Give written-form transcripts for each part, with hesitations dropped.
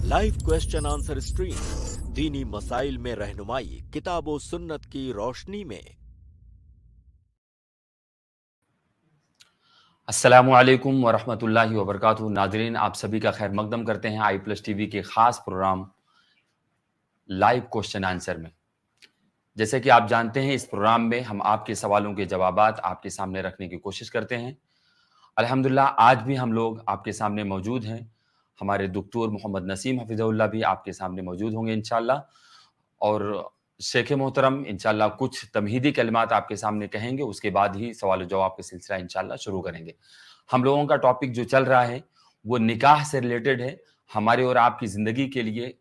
Live question answer stream दीनी मसाइल में रहनुमाई किताब व सुन्नत की रोशनी में। अस्सलामुअलैकुम वरहमतुल्लाहि वबरकातुहू। नाज़रीन, आप सभी का खैर मकदम करते हैं आई प्लस टीवी के ख़ास प्रोग्राम लाइव क्वेश्चन आंसर में। जैसे कि आप जानते हैं, इस प्रोग्राम में हम आपके सवालों के जवाबात आपके सामने रखने की कोशिश करते हैं। अल्हम्दुलिल्लाह, आज भी हम लोग आपके सामने मौजूद हैं। हमारे दुक्तोर मोहम्मद नसीम हफिज़हुल्लाह भी आपके सामने मौजूद होंगे इंशाअल्लाह, और शेख मोहतरम इंशाअल्लाह कुछ तमहीदी कलिमात आपके सामने कहेंगे। उसके बाद ही सवाल जवाब का सिलसिला इंशाअल्लाह शुरू करेंगे। हम लोगों का टॉपिक जो चल रहा है वो निकाह से रिलेटेड है। हमारे और आपकी ज़िंदगी के लिए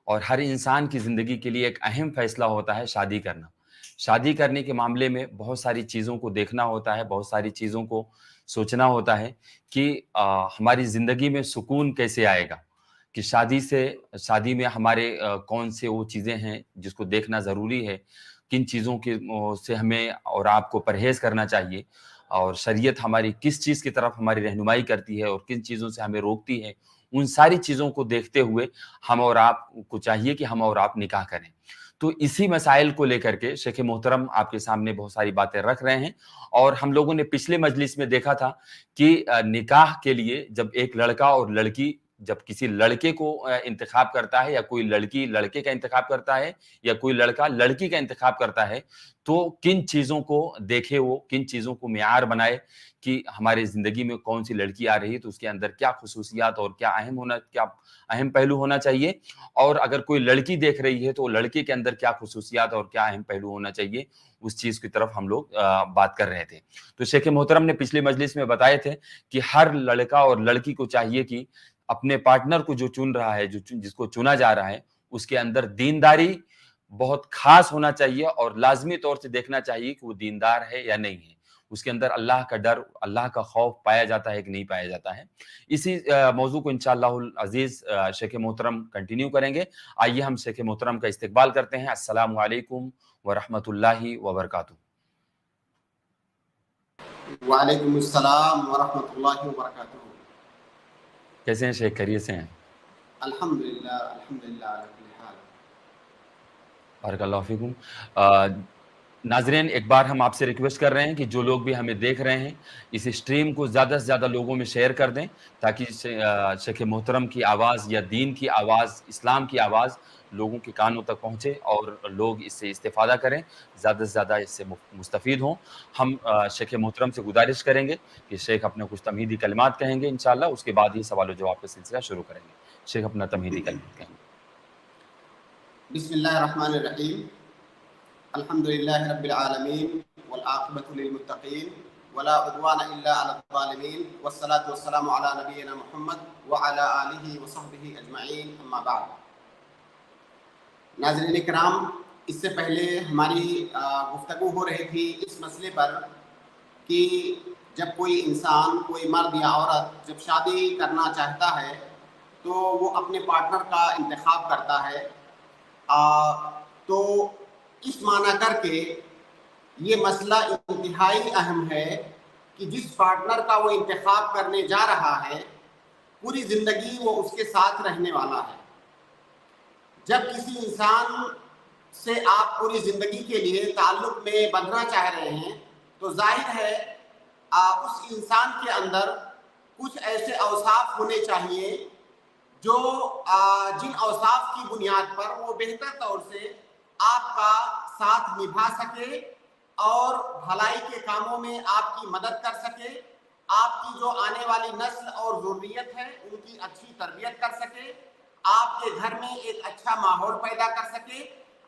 और हर इंसान की ज़िंदगी के लिए एक अहम फैसला होता है शादी करना। शादी करने के मामले में बहुत सारी चीज़ों को देखना होता है, बहुत सारी चीज़ों को सोचना होता है कि हमारी ज़िंदगी में सुकून कैसे आएगा, कि शादी में हमारे कौन से वो चीज़ें हैं जिसको देखना ज़रूरी है, किन चीज़ों के से हमें और आपको परहेज़ करना चाहिए, और शरीयत हमारी किस चीज़ की तरफ हमारी रहनुमाई करती है और किन चीज़ों से हमें रोकती है। उन सारी चीज़ों को देखते हुए हम और आपको चाहिए कि हम और आप निकाह करें। तो इसी मसाइल को लेकर के शेख मोहतरम आपके सामने बहुत सारी बातें रख रहे हैं। और हम लोगों ने पिछले मजलिस में देखा था कि निकाह के लिए जब एक लड़का और लड़की जब किसी लड़के को इंतखाब करता है, या कोई लड़की लड़के का इंतखाब करता है, या कोई लड़का लड़की का इंतखाब करता है, तो किन चीज़ों को देखे, वो किन चीज़ों को मियार बनाए कि हमारी ज़िंदगी में कौन सी लड़की आ रही है तो उसके अंदर क्या खुसूसियात और क्या अहम पहलू होना चाहिए, और अगर कोई लड़की देख रही है तो लड़के के अंदर क्या खुसूसियात और क्या अहम पहलू होना चाहिए, उस चीज़ की तरफ हम लोग बात कर रहे थे। तो शेख मोहतरम ने पिछले मजलिस में बताए थे कि हर लड़का और लड़की को चाहिए कि अपने पार्टनर को जो चुन रहा है, जिसको चुना जा रहा है, उसके अंदर दीनदारी बहुत खास होना चाहिए, और लाजमी तौर से देखना चाहिए कि वो दीनदार है या नहीं है। उसके अंदर अल्लाह का डर, अल्लाह का खौफ पाया जाता है कि नहीं पाया जाता है। इसी मौजू को इंशाअल्लाहुल अजीज शेख मोहतरम कंटिन्यू करेंगे। आइए हम शेख मोहतरम का इस्तकबाल करते हैं। अस्सलामु अलैकुम व रहमतुल्लाहि व बरकातुहू। वालेकुम अस्सलाम व रहमतुल्लाहि व बरकातुहू। कैसे हैं शेख, खैरियत से हैं? अल्हम्दुलिल्लाह अल्हम्दुलिल्लाह अला कुल्ली हाल। बारकल्लाहु फीकुम। नाज़रीन, एक बार हम आपसे रिक्वेस्ट कर रहे हैं कि जो लोग भी हमें देख रहे हैं, इस स्ट्रीम को ज़्यादा से ज़्यादा लोगों में शेयर कर दें, ताकि शेख मोहतरम की आवाज़ या दीन की आवाज़, इस्लाम की आवाज़ लोगों के कानों तक पहुँचे और लोग इससे इस्तिफ़ादा करें, ज़्यादा से ज़्यादा इससे मुस्तफ़ीद हों। हम शेख मोहतरम से गुज़ारिश करेंगे कि शेख अपने कुछ तमहीदी कलिमात कहेंगे इंशाअल्लाह, उसके बाद ही सवाल जवाब का सिलसिला शुरू करेंगे। शेख अपना तमहीदी कलिमात कहेंगे। बिस्मिल्लाहिर रहमानिर रहीम। अल्हम्दुलिल्लाहि रब्बिल आलमीन वल आक़िबतु लिल मुत्तक़ीन वला उद्वाना इल्ला अलल ज़ालिमीन वस्सलातु वस्सलामु अला नबिय्यिना मुहम्मद व अला आलिहि व सहबिहि अजमईन, अम्मा बाद। नाज़रीन किराम, इससे पहले हमारी गुफ्तगू हो रही थी इस मसले पर कि जब कोई इंसान, कोई मर्द या औरत जब शादी करना चाहता है तो वो अपने पार्टनर का इंतखाब करता है। तो इस माना करके ये मसला इंतहाई अहम है कि जिस पार्टनर का वो इंतखाब करने जा रहा है पूरी ज़िंदगी वो उसके साथ रहने वाला है। जब किसी इंसान से आप पूरी ज़िंदगी के लिए ताल्लुक़ में बंधना चाह रहे हैं तो जाहिर है उस इंसान के अंदर कुछ ऐसे औसाफ होने चाहिए जो जिन औसाफ की बुनियाद पर वो बेहतर तौर से आपका साथ निभा सके और भलाई के कामों में आपकी मदद कर सके, आपकी जो आने वाली नस्ल और ज़ुर्रियत है उनकी अच्छी तरबियत कर सके, आपके घर में एक अच्छा माहौल पैदा कर सके,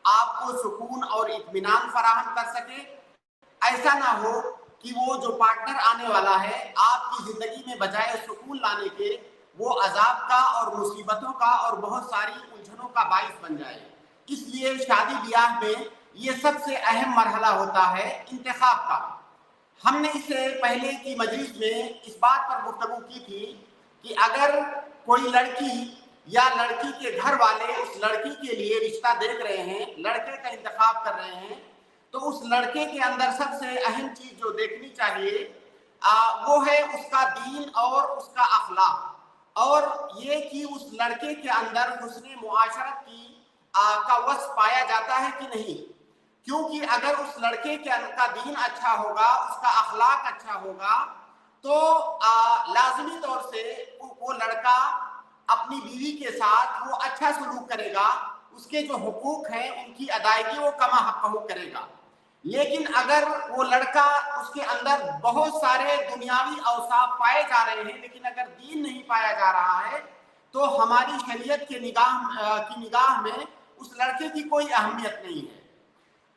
आपको सुकून और इत्मीनान फराहम कर सके। ऐसा ना हो कि वो जो पार्टनर आने वाला है आपकी ज़िंदगी में बजाय सुकून लाने के वो अजाब का और मुसीबतों का और बहुत सारी उलझनों का बाइस बन जाए। इसलिए शादी ब्याह में ये सबसे अहम मरहला होता है इंतखाब का। हमने इससे पहले की मजलिस में इस बात पर गुफ्तगू की थी कि अगर कोई लड़की या लड़की के घर वाले उस लड़की के लिए रिश्ता देख रहे हैं, लड़के का इंतखाब कर रहे हैं, तो उस लड़के के अंदर सबसे अहम चीज जो देखनी चाहिए वो है उसका दीन और उसका अखलाक। اور یہ کہ اس لڑکے کے اندر حسن معاشرت کا وصف پایا جاتا ہے کہ نہیں، کیونکہ اگر اس لڑکے کا دین اچھا ہوگا، اس کا اخلاق اچھا ہوگا، تو لازمی طور سے وہ لڑکا اپنی بیوی کے ساتھ وہ اچھا سلوک کرے گا، اس کے جو حقوق ہیں ان کی ادائیگی وہ کما حقہ کرے گا۔ لیکن اگر وہ لڑکا اس کے اندر بہت سارے دنیاوی اوصاف پائے جا رہے ہیں لیکن اگر دین نہیں پایا جا رہا ہے، تو ہماری شریعت کی نگاہ میں اس لڑکے کی کوئی اہمیت نہیں ہے۔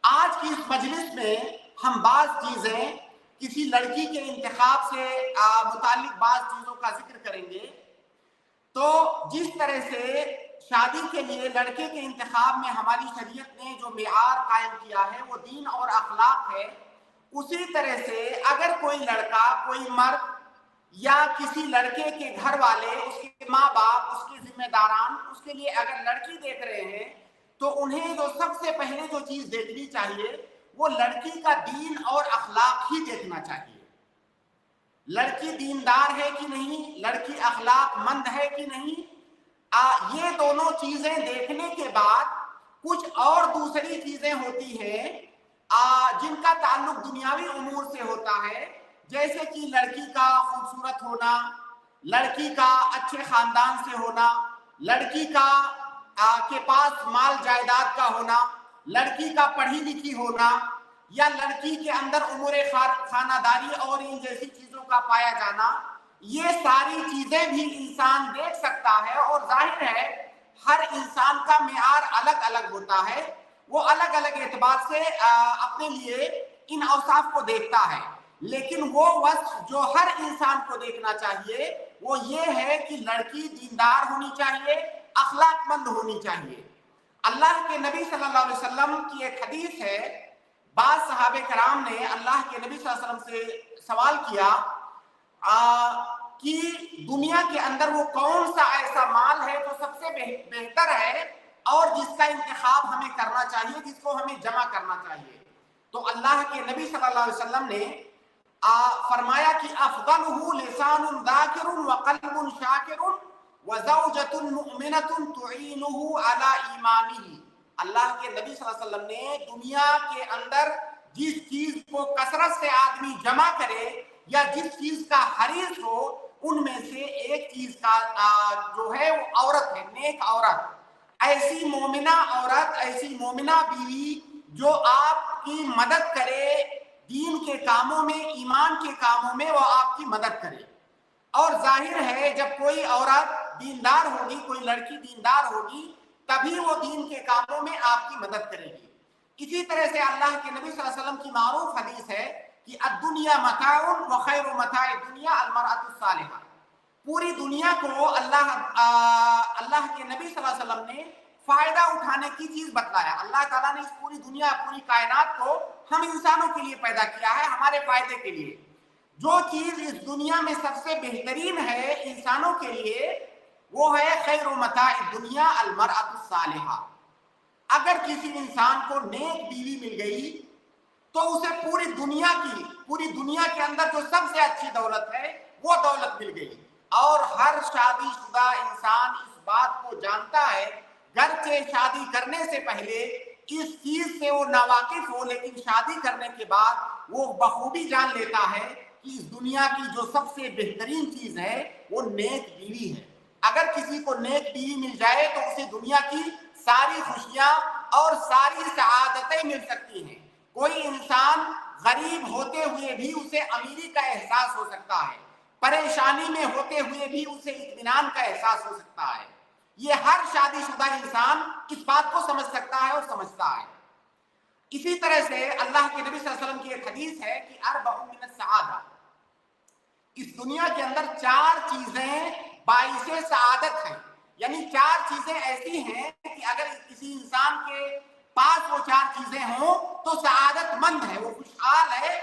آج کی اس مجلس میں ہم بعض چیزیں کسی لڑکی کے انتخاب سے متعلق بعض چیزوں کا ذکر کریں گے۔ تو جس طرح سے شادی کے لیے لڑکے کے انتخاب میں ہماری شریعت نے جو معیار قائم کیا ہے وہ دین اور اخلاق ہے، اسی طرح سے اگر کوئی لڑکا، کوئی مرد یا کسی لڑکے کے گھر والے، اس کے ماں باپ، اس کے ذمہ داران اس کے لیے اگر لڑکی دیکھ رہے ہیں تو انہیں جو سب سے پہلے جو چیز دیکھنی چاہیے وہ لڑکی کا دین اور اخلاق ہی دیکھنا چاہیے۔ لڑکی دیندار ہے کہ نہیں، لڑکی اخلاق مند ہے کہ نہیں، یہ دونوں چیزیں دیکھنے کے بعد کچھ اور دوسری چیزیں ہوتی ہیں جن کا تعلق دنیاوی امور سے ہوتا ہے، جیسے کہ لڑکی کا خوبصورت ہونا، لڑکی کا اچھے خاندان سے ہونا، لڑکی کا کے پاس مال جائیداد کا ہونا، لڑکی کا پڑھی لکھی ہونا، یا لڑکی کے اندر امور خانہ داری اور ان جیسی چیزوں کا پایا جانا، یہ ساری چیزیں بھی انسان دیکھ سکتا ہے۔ اور ظاہر ہے ہر انسان کا معیار الگ الگ ہوتا ہے، وہ الگ الگ اعتبار سے اپنے لیے ان اوصاف کو دیکھتا ہے، لیکن وہ وصف جو ہر انسان کو دیکھنا چاہیے وہ یہ ہے کہ لڑکی دیندار ہونی چاہیے، اخلاق مند ہونی چاہیے۔ اللہ کے نبی صلی اللہ علیہ وسلم کی ایک حدیث ہے، بعض صحابہ کرام نے اللہ کے نبی صلی اللہ علیہ وسلم سے سوال کیا کہ دنیا کے اندر وہ کون سا ایسا مال ہے جو سب سے بہتر ہے اور جس کا انتخاب ہمیں کرنا چاہیے، جس کو ہمیں جمع کرنا چاہیے؟ تو اللہ کے نبی صلی اللہ علیہ وسلم نے فرمایا کہ افضلہ لسان ذاکر وقلب شاکر وزوجۃ مؤمنۃ تعینہ علی ایمانہ۔ اللہ کے نبی صلی اللہ علیہ وسلم نے دنیا کے اندر جس چیز کو کثرت سے آدمی جمع کرے یا جس چیز کا حریص ہو، ان میں سے ایک چیز کا جو ہے وہ عورت ہے، نیک عورت، ایسی مومنہ عورت، ایسی مومنہ بیوی جو آپ کی مدد کرے دین کے کاموں میں، ایمان کے کاموں میں، وہ آپ کی مدد کرے۔ اور ظاہر ہے جب کوئی عورت دیندار ہوگی، کوئی لڑکی دیندار ہوگی، تبھی وہ دین کے کاموں میں آپ کی مدد کرے گی۔ اسی طرح سے اللہ کے نبی صلی اللہ علیہ وسلم کی معروف حدیث ہے کہ الدنیا متاع وخیر متاع الدنیا المرأة الصالحہ۔ پوری دنیا کو اللہ کے نبی صلی اللہ علیہ وسلم نے فائدہ اٹھانے کی چیز بتلایا۔ اللہ تعالیٰ نے اس پوری دنیا، پوری کائنات کو ہم انسانوں کے لیے پیدا کیا ہے، ہمارے فائدے کے لیے۔ جو چیز اس دنیا میں سب سے بہترین ہے انسانوں کے لیے وہ ہے خیر متاع الدنیا المرأة الصالحہ۔ اگر کسی انسان کو نیک بیوی مل گئی تو اسے پوری دنیا کے اندر جو سب سے اچھی دولت ہے وہ دولت مل گئی۔ اور ہر شادی شدہ انسان اس بات کو جانتا ہے، گرچہ شادی کرنے سے پہلے اس چیز سے وہ ناواقف ہو، لیکن شادی کرنے کے بعد وہ بخوبی جان لیتا ہے کہ اس دنیا کی جو سب سے بہترین چیز ہے وہ نیک بیوی ہے۔ اگر کسی کو نیک بیوی مل جائے تو اسے دنیا کی ساری خوشیاں اور ساری سعادتیں مل سکتی ہیں۔ کوئی انسان غریب ہوتے ہوئے بھی اسے امیری کا احساس ہو سکتا ہے، پریشانی میں ہوتے ہوئے بھی اسے اطمینان کا احساس ہو سکتا ہے۔ یہ ہر شادی شدہ انسان اس بات کو سمجھ سکتا ہے اور سمجھتا ہے۔ اسی طرح سے اللہ کے نبی صلی اللہ علیہ وسلم کی ایک حدیث ہے کہ اربع من السعادہ، اس دنیا کے اندر 4 چیزیں باعث سعادت ہیں، یعنی 4 چیزیں ایسی ہیں کہ اگر کسی انسان کے پاس وہ 4 چیزیں ہوں تو سعادت مند ہے، وہ خوشحال ہے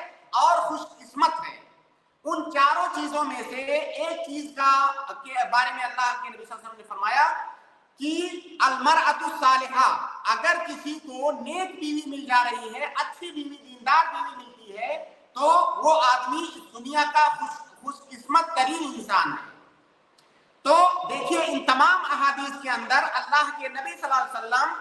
اور خوش قسمت ہے۔ ان 4 چیزوں میں سے ایک چیز کے بارے میں اللہ کے نبی صلی اللہ علیہ وسلم نے فرمایا کہ المرأة الصالحہ، اگر کسی کو نیک بیوی مل جا رہی ہے، اچھی بیوی، دیندار بیوی ملتی ہے، تو وہ آدمی اس دنیا کا خوش قسمت ترین انسان ہے۔ تو دیکھیے ان تمام احادیث کے اندر اللہ کے نبی صلی اللہ علیہ وسلم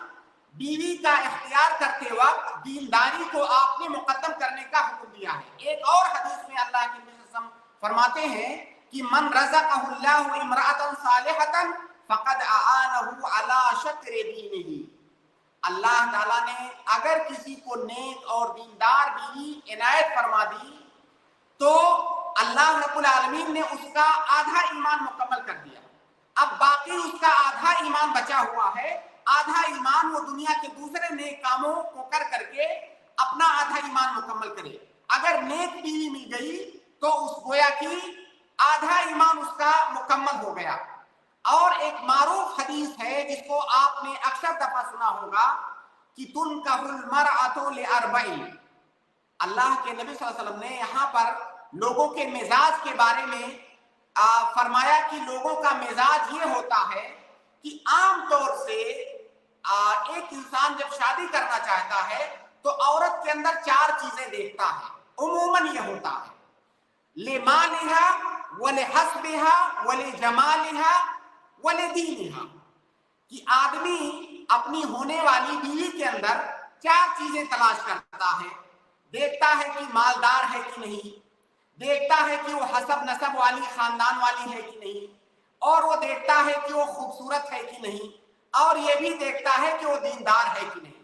بیوی کا اختیار کرتے وقت دینداری کو آپ نے مقدم کرنے کا حکم دیا ہے۔ ایک اور حدیث میں اللہ کے نبی صلی اللہ علیہ وسلم فرماتے ہیں کہ من رزقہ اللہ امرأۃ صالحۃ فقد اعانہ علی شطر دینہ، اللہ تعالیٰ نے اگر کسی کو نیک اور دیندار بیوی عنایت فرما دی تو اللہ رب العالمین نے اس کا آدھا ایمان مکمل کر دیا۔ اب باقی اس کا آدھا ایمان بچا ہوا ہے، آدھا ایمان وہ دنیا کے دوسرے نیک کاموں کو کر کے اپنا آدھا ایمان مکمل کرے۔ اگر نیک بیوی مل گئی تو اس گویا کی آدھا ایمان اس کا مکمل ہو گیا۔ اور ایک معروف حدیث ہے جس کو آپ نے اکثر دفعہ سنا ہوگا کہ تنکح المرأۃ لاربع، اللہ کے نبی صلی اللہ علیہ وسلم نے یہاں پر لوگوں کے مزاج کے بارے میں فرمایا کہ لوگوں کا مزاج یہ ہوتا ہے کہ عام طور سے ایک انسان جب شادی کرنا چاہتا ہے تو عورت کے اندر 4 چیزیں دیکھتا ہے، عموماً یہ ہوتا ہے، لمالها ولحسبها ولجمالها ولدینها، کہ آدمی اپنی ہونے والی بیوی کے اندر 4 چیزیں تلاش کرتا ہے، دیکھتا ہے کہ مالدار ہے کہ نہیں، دیکھتا ہے کہ وہ حسب نسب والی خاندان والی ہے کہ نہیں، اور وہ دیکھتا ہے کہ وہ خوبصورت ہے کہ نہیں، اور یہ بھی دیکھتا ہے کہ وہ دیندار ہے کہ نہیں۔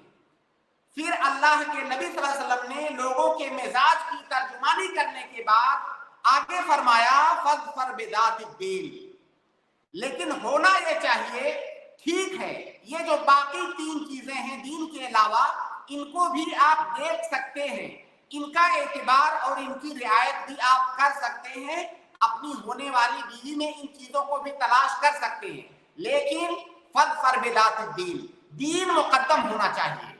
پھر اللہ کے نبی صلی اللہ علیہ وسلم نے لوگوں کے مزاج کی ترجمانی کرنے کے بعد آگے فرمایا فاظفر بذات الدین، لیکن ہونا یہ چاہیے، ٹھیک ہے یہ جو باقی 3 چیزیں ہیں دین کے علاوہ ان کو بھی آپ دیکھ سکتے ہیں، ان کا اعتبار اور ان کی رعایت بھی آپ کر سکتے ہیں، اپنی ہونے والی بیوی میں ان چیزوں کو بھی تلاش کر سکتے ہیں، لیکن فاظفر بذات الدین، دین مقدم ہونا چاہیے۔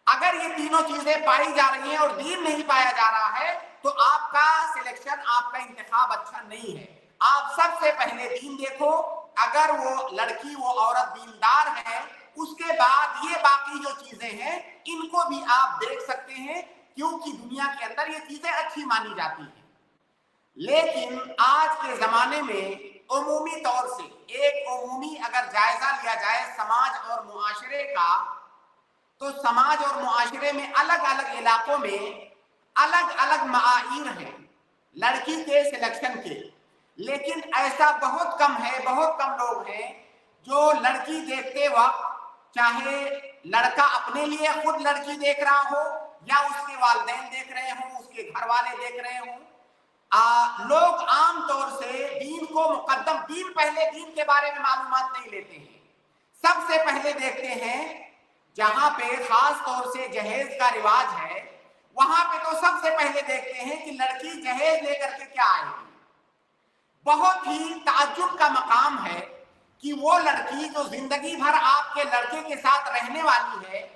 اگر یہ تینوں چیزیں پائی جا رہی ہیں اور دین نہیں پایا جا رہا ہے تو آپ کا سلیکشن، آپ کا انتخاب اچھا نہیں ہے۔ آپ سب سے پہلے دین دیکھو، اگر وہ لڑکی وہ عورت دیندار ہے اس کے بعد یہ باقی جو چیزیں ہیں ان کو بھی آپ دیکھ سکتے ہیں، کیونکہ دنیا کے اندر یہ چیزیں اچھی مانی جاتی ہیں۔ لیکن آج کے زمانے میں عمومی طور سے ایک عمومی اگر جائزہ لیا جائے سماج اور معاشرے کا، تو سماج اور معاشرے میں الگ الگ علاقوں میں الگ الگ معایر ہیں لڑکی کے سلیکشن کے، لیکن ایسا بہت کم ہے، بہت کم لوگ ہیں جو لڑکی دیکھتے وقت، چاہے لڑکا اپنے لیے خود لڑکی دیکھ رہا ہو یا اس کے والدین دیکھ رہے ہوں، اس کے گھر والے دیکھ رہے ہوں، لوگ عام طور سے دین کو مقدم، دین پہلے، دین کے بارے میں معلومات نہیں لیتے ہیں، سب سے پہلے دیکھتے ہیں جہاں پہ خاص طور سے جہیز کا رواج ہے وہاں پہ تو سب سے پہلے دیکھتے ہیں کہ لڑکی جہیز لے کر کے کیا آئے گی۔ بہت ہی تعجب کا مقام ہے کہ وہ لڑکی جو زندگی بھر آپ کے لڑکے کے ساتھ رہنے والی ہے،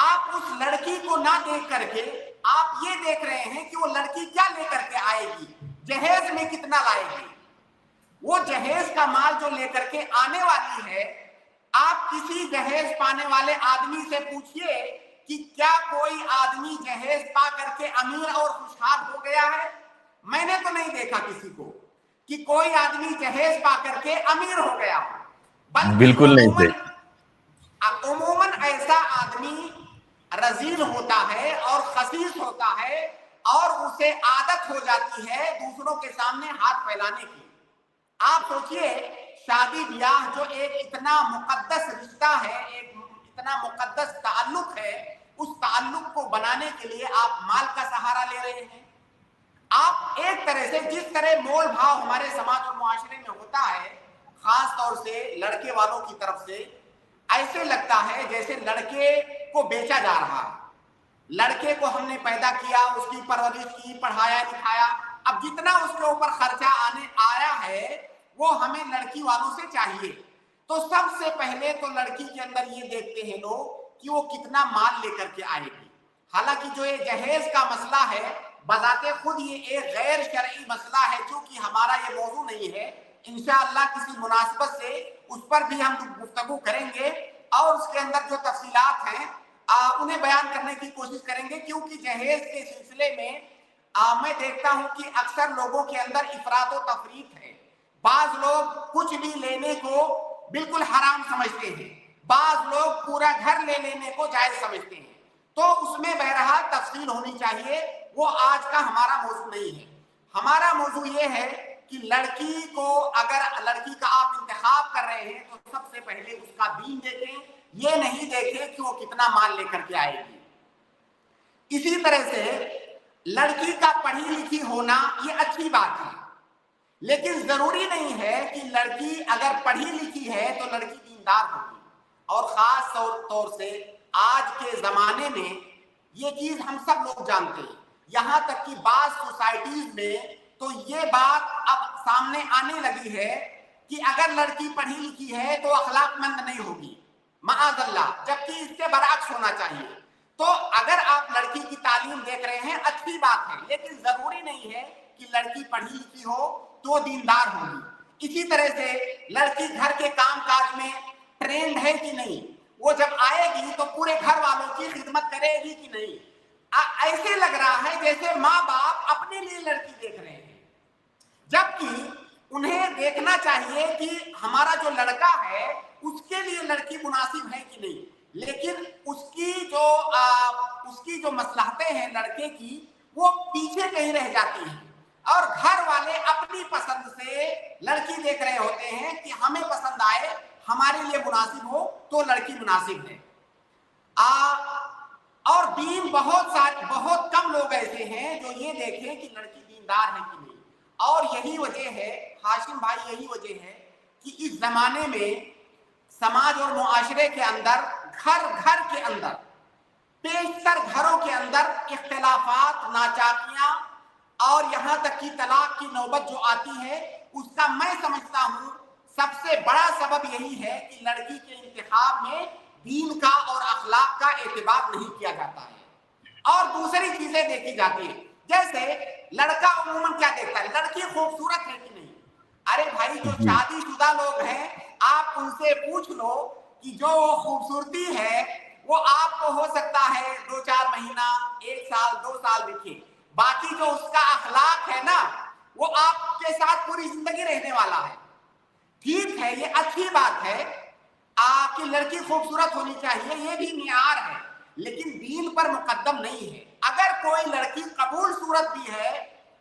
آپ اس لڑکی کو نہ دیکھ کر کے آپ یہ دیکھ رہے ہیں کہ وہ لڑکی کیا لے کر کے آئے گی، جہیز میں کتنا لائے گی۔ وہ جہیز کا مال جو لے کر کے آنے والی ہے، آپ کسی جہیز پانے والے آدمی سے پوچھئے کہ کیا کوئی آدمی جہیز پا کر کے امیر اور خوشحال ہو گیا ہے؟ میں نے تو نہیں دیکھا کسی کو کہ کوئی آدمی جہیز پا کر کے امیر ہو گیا ہو، بالکل نہیں تھے۔ عموماً ایسا آدمی رذیل ہوتا ہے اور خسیس ہوتا ہے اور اسے عادت ہو جاتی ہے دوسروں کے سامنے ہاتھ پھیلانے کی۔ آپ سوچئے شادی بیاہ جو ایک اتنا مقدس رشتہ ہے، ایک اتنا مقدس تعلق ہے، اس تعلق کو بنانے کے لیے آپ مال کا سہارا لے رہے ہیں۔ آپ ایک طرح سے جس طرح مول بھاؤ ہمارے سماج اور معاشرے میں ہوتا ہے، خاص طور سے لڑکے والوں کی طرف سے، ایسے لگتا ہے جیسے لڑکے کو بیچا جا رہا ہے۔ لڑکے کو ہم نے پیدا کیا، اس کی پرورش کی، پڑھایا لکھایا، اب جتنا اس کے اوپر خرچہ آیا ہے وہ ہمیں لڑکی والوں سے چاہیے، تو سب سے پہلے تو لڑکی کے اندر یہ دیکھتے ہیں لوگ کہ وہ کتنا مال لے کر کے آئے گی۔ حالانکہ جو یہ جہیز کا مسئلہ ہے بذات خود یہ ایک غیر شرعی مسئلہ ہے، چونکہ ہمارا یہ موضوع نہیں ہے، انشاءاللہ کسی مناسبت سے اس پر بھی ہم گفتگو کریں گے اور اس کے اندر جو تفصیلات ہیں انہیں بیان کرنے کی کوشش کریں گے، کیونکہ جہیز کے سلسلے میں میں دیکھتا ہوں کہ اکثر لوگوں کے اندر افراط و تفریط ہے۔ बाज लोग कुछ भी लेने को बिल्कुल हराम समझते हैं, बाज लोग पूरा घर ले लेने को जायज समझते हैं। तो उसमें बहरहाल तफसील होनी चाहिए, वो आज का हमारा मौजू नहीं है। हमारा मौजू ये है कि लड़की को, अगर लड़की का आप इंतखाब कर रहे हैं तो सबसे पहले उसका दीन देखें, ये नहीं देखें कि वो कितना माल लेकर के आएगी। इसी तरह से लड़की का पढ़ी लिखी होना ये अच्छी बात है, लेकिन जरूरी नहीं है कि लड़की अगर पढ़ी लिखी है तो लड़की दीनदार होगी। और खास तौर से आज के जमाने में ये चीज हम सब लोग जानते हैं, यहाँ तक कि बाज सोसाइटीज में तो ये बात अब सामने आने लगी है कि अगर लड़की पढ़ी लिखी है तो अखलाकमंद नहीं होगी, माअज़ल्लाह, जबकि इसके बरअक्स होना चाहिए। तो अगर आप लड़की की तालीम देख रहे हैं अच्छी बात है, लेकिन जरूरी नहीं है कि लड़की पढ़ी लिखी हो तो दीनदार होगी। इसी तरह से लड़की घर के काम काज में ट्रेंड है कि नहीं, वो जब आएगी तो पूरे घर वालों की खिदमत करेगी कि नहीं। ऐसे लग रहा है जैसे माँ बाप अपने लिए लड़की देख रहे हैं, जबकि उन्हें देखना चाहिए कि हमारा जो लड़का है उसके लिए लड़की मुनासिब है कि नहीं। लेकिन उसकी जो मसलहतें हैं लड़के की, वो पीछे कहीं रह जाती हैं और घर वाले अपनी पसंद से लड़की देख रहे होते हैं कि हमें पसंद आए, हमारे लिए मुनासिब हो तो लड़की मुनासिब है। और दीन बहुत कम लोग ऐसे हैं जो ये देखें कि लड़की दीनदार है कि नहीं। और यही वजह है हाशिम भाई, यही वजह है कि इस जमाने में समाज और मुआशरे के अंदर, घर के अंदर, पेशतर घरों के अंदर इख्तिलाफात, नाचाकियां और यहाँ तक कि तलाक की नौबत जो आती है, उसका मैं समझता हूँ सबसे बड़ा सबब यही है कि लड़की के इंतखाब में दीन का और अखलाक का एतबार नहीं किया जाता है और दूसरी चीजें देखी जाती है। जैसे लड़का अमूमन क्या देखता है, लड़की खूबसूरत है कि नहीं। अरे भाई, जो शादीशुदा लोग हैं आप उनसे पूछ लो कि जो खूबसूरती है वो आपको हो सकता है 2-4 महीना, 1 साल, 2 साल दिखे, बाकी जो उसका अखलाक है ना वो आपके साथ पूरी जिंदगी रहने वाला है। ठीक है, ये अच्छी बात है कि लड़की खूबसूरत होनी चाहिए, ये भी मियार है, लेकिन दीन पर मुकद्दम नहीं है। अगर कोई लड़की कबूल सूरत भी है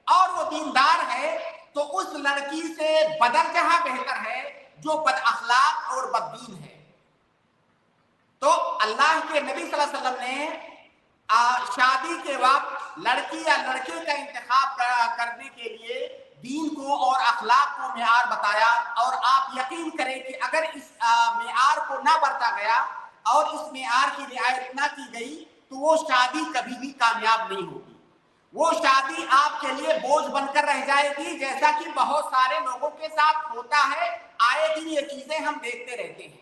और वो दीनदार है तो उस लड़की से बदरजहा बेहतर है जो बद अखलाक और बददीन है। तो अल्लाह के नबी सल्लल्लाहु अलैहि वसल्लम ने शादी के वक्त लड़की या लड़के का इंतखाब करने के लिए दीन को और अखलाक को मेयार बताया। और आप यकीन करें कि अगर इस मेयार को ना बरता गया और इस मेयार की रियायत ना की गई तो वो शादी कभी भी कामयाब नहीं होगी। वो शादी आपके लिए बोझ बनकर रह जाएगी, जैसा कि बहुत सारे लोगों के साथ होता है। आए दिन ये चीजें हम देखते रहते हैं।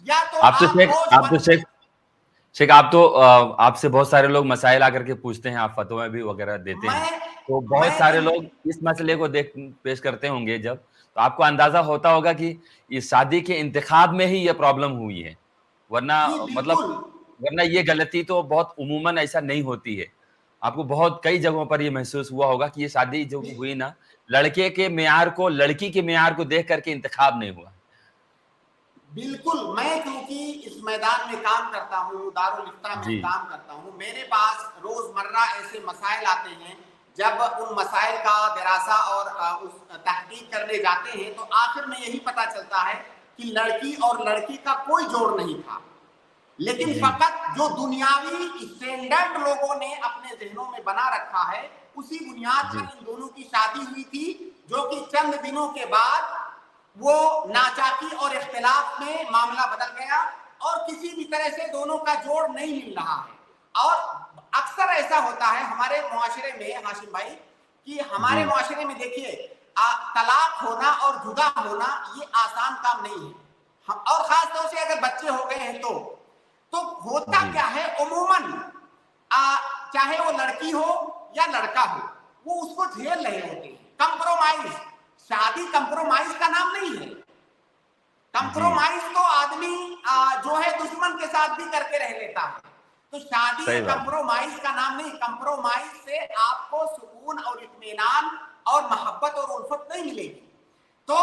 या तो शेख आप तो आपसे बहुत सारे लोग मसाइल आकर के पूछते हैं, आप फतवा भी वगैरह देते हैं, तो बहुत सारे लोग इस मसले को पेश करते होंगे जब, तो आपको अंदाजा होता होगा कि इस शादी के इंतखाब में ही ये प्रॉब्लम हुई है, वरना ये गलती तो बहुत उमूमन ऐसा नहीं होती है। आपको बहुत कई जगहों पर ये महसूस हुआ होगा कि ये शादी जो हुई ना, लड़के के मेयार को, लड़की के मेयार को देख करके इंतखाब नहीं हुआ। बिल्कुल, मैं क्योंकि इस मैदान में काम करता हूँ, दारुल इफ्ता में काम करता हूँ, मेरे पास रोजमर्रा ऐसे मसाइल आते हैं। जब उन मसाइल का दरासा और उस तहकीक करने जाते हैं तो आखिर में यही पता चलता है कि लड़की और लड़की का कोई जोड़ नहीं था, लेकिन फकत जो दुनियावी स्टैंडर्ड लोगों ने अपने जहनों में बना रखा है उसी बुनियाद पर इन दोनों की शादी हुई थी, जो कि चंद दिनों के बाद वो नाचाकी और इख्तिलाफ में मामला बदल गया और किसी भी तरह से दोनों का जोड़ नहीं मिल रहा है। और अक्सर ऐसा होता है हमारे मुआशरे में हाशिम भाई, कि हमारे मुआशरे में देखिए तलाक होना और जुदा होना ये आसान काम नहीं है। और खास तौर से अगर बच्चे हो गए हैं तो होता क्या है, उमूमन चाहे वो लड़की हो या लड़का हो, वो उसको झेल रहे होते हैं। कंप्रोमाइज, शादी कंप्रोमाइज का नाम नहीं है। कंप्रोमाइज तो आदमी जो है दुश्मन के साथ भी करके रह लेता है, तो शादी कंप्रोमाइज का नाम नहीं। कंप्रोमाइज से आपको सुकून और इत्मीनान और मोहब्बत और उल्फत नहीं मिलेगी। तो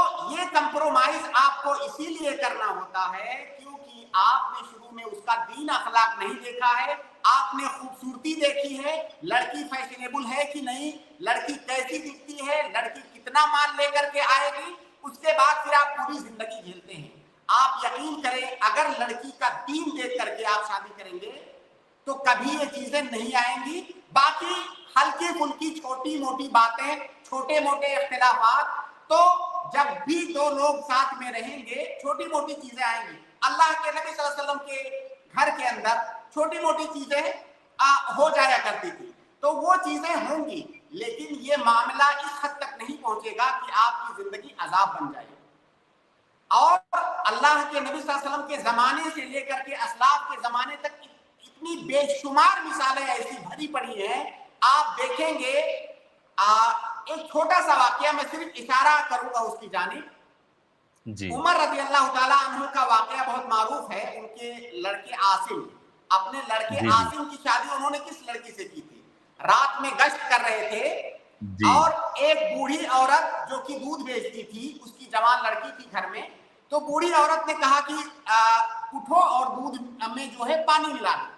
आपको इसीलिए करना होता है क्योंकि आपने शुरू में उसका दीन अखलाक नहीं देखा है, आपने खूबसूरती देखी है, लड़की फैशनेबल है कि नहीं, लड़की कैसी दिखती है, लड़की कितना माल लेकर के आएगी, उसके बाद फिर आप पूरी जिंदगी झेलते हैं। आप यकीन करें, अगर लड़की का दीन देख करके आप शादी करेंगे तो कभी ये चीजें नहीं आएंगी। बाकी हल्की फुल्की छोटी मोटी बातें, छोटे मोटे इख्तिलाफात, तो जब भी दो लोग साथ में रहेंगे छोटी मोटी चीजें आएंगी। अल्लाह के नबी सल्लल्लाहु अलैहि वसल्लम के घर के अंदर छोटी मोटी चीजें हो जाया करती थी, तो वो चीजें होंगी, लेकिन ये मामला इस हद तक नहीं पहुंचेगा कि आपकी जिंदगी अजाब बन जाए। और अल्लाह के नबी सल्लल्लाहु अलैहि वसल्लम के जमाने से लेकर के असलाफ के जमाने तक इतनी बेशुमार मिसालें ऐसी भरी पड़ी हैं, आप देखेंगे। एक छोटा सा वाकया, मैं सिर्फ इशारा करूंगा उसकी जानिब। उमर रज़ी अल्लाह ताला अन्हु का वाकया बहुत मारूफ है। उनके लड़के आसिम, अपने लड़के आसिम की शादी उन्होंने किस लड़की से की थी? रात में गश्त कर रहे थे और एक बूढ़ी औरत जो कि दूध बेचती थी, उसकी जवान लड़की थी घर में, तो बूढ़ी औरत ने कहा कि उठो और दूध में जो है पानी मिला दो।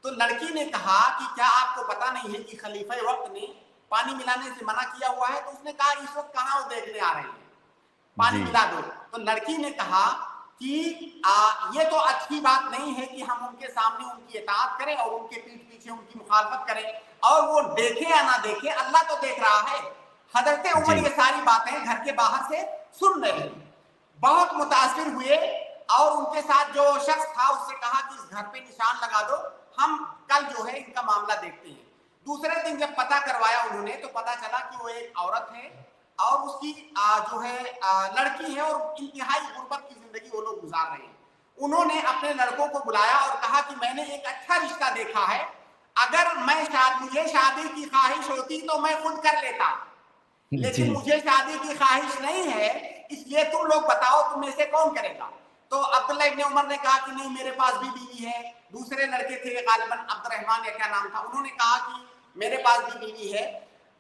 तो लड़की ने कहा कि क्या आपको पता नहीं है कि खलीफा वक्त ने पानी मिलाने से मना किया हुआ है? तो उसने कहा इस वक्त कहाँ वो देखने आ रहे हैं, पानी मिला दो। तो लड़की ने कहा कि ये तो अच्छी बात नहीं है कि हम उनके सामने उनकी इताअत करें और उनके पीठ पीछे उनकी मुखालफत करें, और वो देखे या ना देखे, अल्लाह तो देख रहा है। हजरत उमर ये सारी बातें घर के बाहर से सुन रहे हैं, बहुत मुतासिर हुए और उनके साथ जो शख्स था उससे कहा कि इस घर पे निशान लगा दो, हम कल जो है इनका मामला देखते हैं। दूसरे दिन जब पता करवाया उन्होंने तो पता चला कि वो एक औरत है और उसकी जो है लड़की है और इंतहाई गुर्बत की जिंदगी वो लोग गुजार रहे हैं। उन्होंने अपने लड़कों को बुलाया और कहा कि मैंने एक अच्छा रिश्ता देखा है, अगर मुझे शादी की ख्वाहिश होती तो मैं खुद कर लेता, लेकिन मुझे शादी की ख्वाहिश नहीं है, इसलिए तुम लोग बताओ तुम में से कौन करेगा। तो अब्दुल्लाह इब्न उमर ने कहा कि नहीं, मेरे पास भी बीवी है। दूसरे लड़के थे गालिबन अब्दुर्रहमान या क्या नाम था, उन्होंने कहा कि मेरे पास भी बीवी है।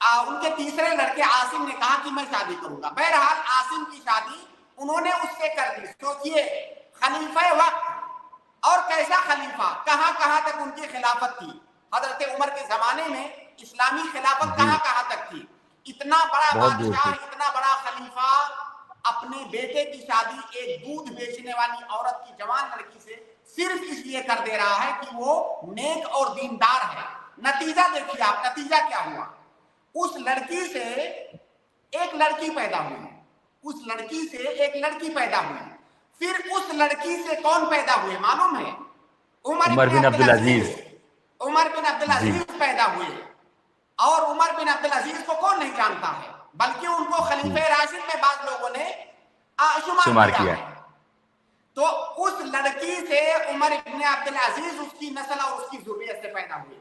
उनके तीसरे लड़के आसिम ने कहा कि मैं शादी करूंगा। बहरहाल आसिम की शादी उन्होंने उससे कर दी। सोचिए, खलीफा वक्त, और कैसा खलीफा, कहां कहां तक उनकी खिलाफत थी। हजरत उमर के जमाने में इस्लामी खिलाफत कहां कहां तक थी। इतना बड़ा बादशाह, इतना बड़ा खलीफा अपने बेटे की शादी एक दूध बेचने वाली औरत की जवान लड़की से सिर्फ इसलिए कर दे रहा है कि वो नेक और दीनदार है। नतीजा देखिए आप, नतीजा क्या हुआ। उस लड़की से एक लड़की पैदा हुई, उस लड़की से एक लड़की पैदा हुई, फिर उस लड़की से कौन पैदा हुए मालूम है? उमर बिन अब्दुल अजीज। उमर बिन अब्दुल अजीज पैदा हुए, और उमर बिन अब्दुल अजीज को कौन नहीं जानता है, बल्कि उनको खलीफे राशिद में बाद लोगों ने शुमार किया। तो उस लड़की से उमर इब्न अब्दुल अजीज, उसकी नस्ल और उसकी ज़ुर्रियत से पैदा हुए।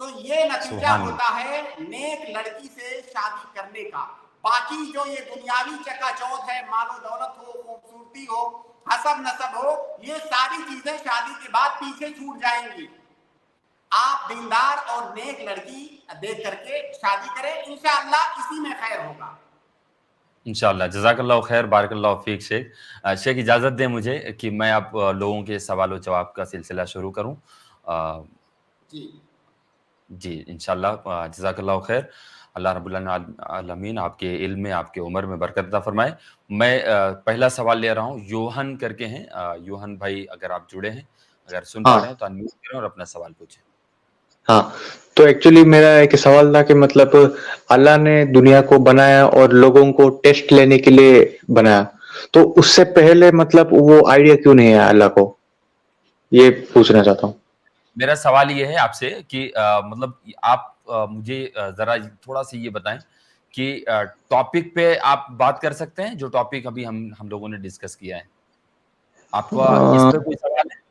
तो ये नतीजा होता है नेक लड़की से शादी करने का। बाकी जो ये दुनियावी चकाचौंध है, मालो दौलत हो, खूबसूरती हो, हसब नसब हो, ये सारी चीजें शादी के बाद पीछे छूट जाएंगी। आप दीनदार और नेक लड़की देख करके शादी करें, इंशाअल्लाह इसी में खैर होगा। इंशाअल्लाह। जज़ाकल्लाह खैर, बारकल्लाह फीक शेख। शेख इजाज़त दें मुझे कि मैं आप लोगों के सवाल जवाब का सिलसिला शुरू करूं। जी इंशाअल्लाह। जज़ाकल्लाह खैर। अल्लाह रब्बुल आलमीन आपके इल्म में, आपके उम्र में बरकत अता फरमाए। मैं पहला सवाल ले रहा हूँ, योहन करके हैं। योहन भाई अगर आप जुड़े हैं, अगर सुन पा रहे हैं तो अनम्यूट करें और अपना सवाल पूछें। हाँ, तो एक्चुअली मेरा एक सवाल था कि मतलब अल्लाह ने दुनिया को बनाया और लोगों को टेस्ट लेने के लिए बनाया, तो उससे पहले मतलब वो आइडिया क्यों नहीं है अल्लाह को, ये पूछना चाहता हूँ। मेरा सवाल ये है आपसे कि मतलब आप मुझे जरा थोड़ा सा ये बताएं कि टॉपिक पे आप बात कर सकते हैं, जो टॉपिक अभी हम लोगों ने डिस्कस किया है। आपका इस पे कोई सवाल है?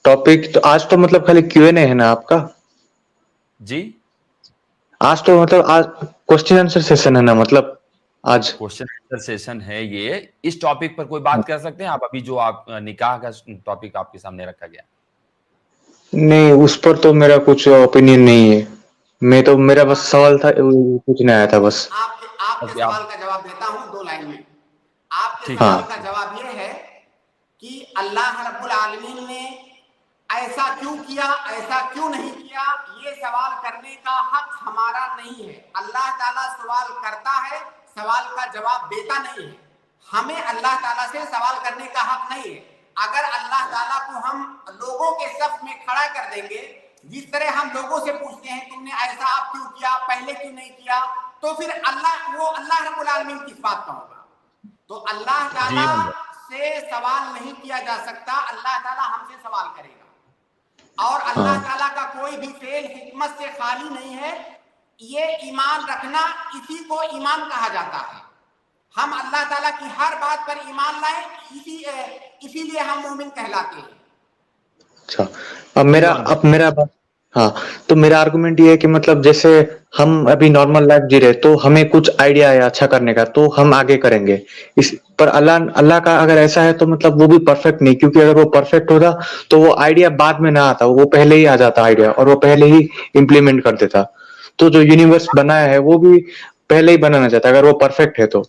टॉपिक तो आज तो मतलब खाली Q&A है ना आपका जी? आज तो मतलब आज क्वेश्चन आंसर सेशन है ना, मतलब आज क्वेश्चन आंसर सेशन है ये। इस टॉपिक पर कोई बात कर सकते हैं आप अभी, जो आप निकाह का टॉपिक आपके सामने रखा गया? नहीं, उस पर तो मेरा कुछ ओपिनियन नहीं है। मैं तो, मेरा बस सवाल था, कुछ नहीं आया था बस। आपके सवाल का जवाब देता हूँ 2 लाइन में। आपके ٹھیک سوال ہے کا جواب یہ ہے کہ اللہ رب العالمین نے ایسا کیوں کیا، ایسا کیوں نہیں کیا، یہ سوال کرنے کا حق ہمارا نہیں ہے. اللہ تعالیٰ سوال کرتا ہے، سوال کا جواب دیتا نہیں ہے. ہمیں اللہ تعالیٰ سے سوال کرنے کا حق نہیں ہے. اگر اللہ تعالیٰ کو ہم لوگوں کے صف میں کھڑا کر دیں گے، جس طرح ہم لوگوں سے پوچھتے ہیں تم نے ایسا آپ کیوں کیا، پہلے کیوں نہیں کیا، تو پھر اللہ رب العالمین کس بات کا ہوگا؟ تو اللہ تعالیٰ سے سوال نہیں کیا جا سکتا، اللہ تعالیٰ ہم سے سوال کرے گا. اور اللہ تعالیٰ کا کوئی بھی فعل حکمت سے خالی نہیں ہے. یہ ایمان رکھنا، اسی کو ایمان کہا جاتا ہے. ہم اللہ تعالیٰ کی ہر بات پر ایمان لائیں، اسی لیے ہم مومن کہلاتے ہیں. اچھا، اب میرا ہاں، تو میرا آرگومنٹ یہ ہے کہ مطلب جیسے ہم ابھی نارمل لائف جی رہے تو ہمیں کچھ آئیڈیا ہے اچھا کرنے کا تو ہم آگے کریں گے. اس پر اللہ کا اگر ایسا ہے تو مطلب وہ بھی پرفیکٹ نہیں، کیونکہ اگر وہ پرفیکٹ ہوتا تو وہ آئیڈیا بعد میں نہ آتا، وہ پہلے ہی آ جاتا آئیڈیا اور وہ پہلے ہی امپلیمنٹ کر دیتا. تو جو یونیورس بنایا ہے وہ بھی پہلے ہی بنانا چاہتا اگر وہ پرفیکٹ ہے تو.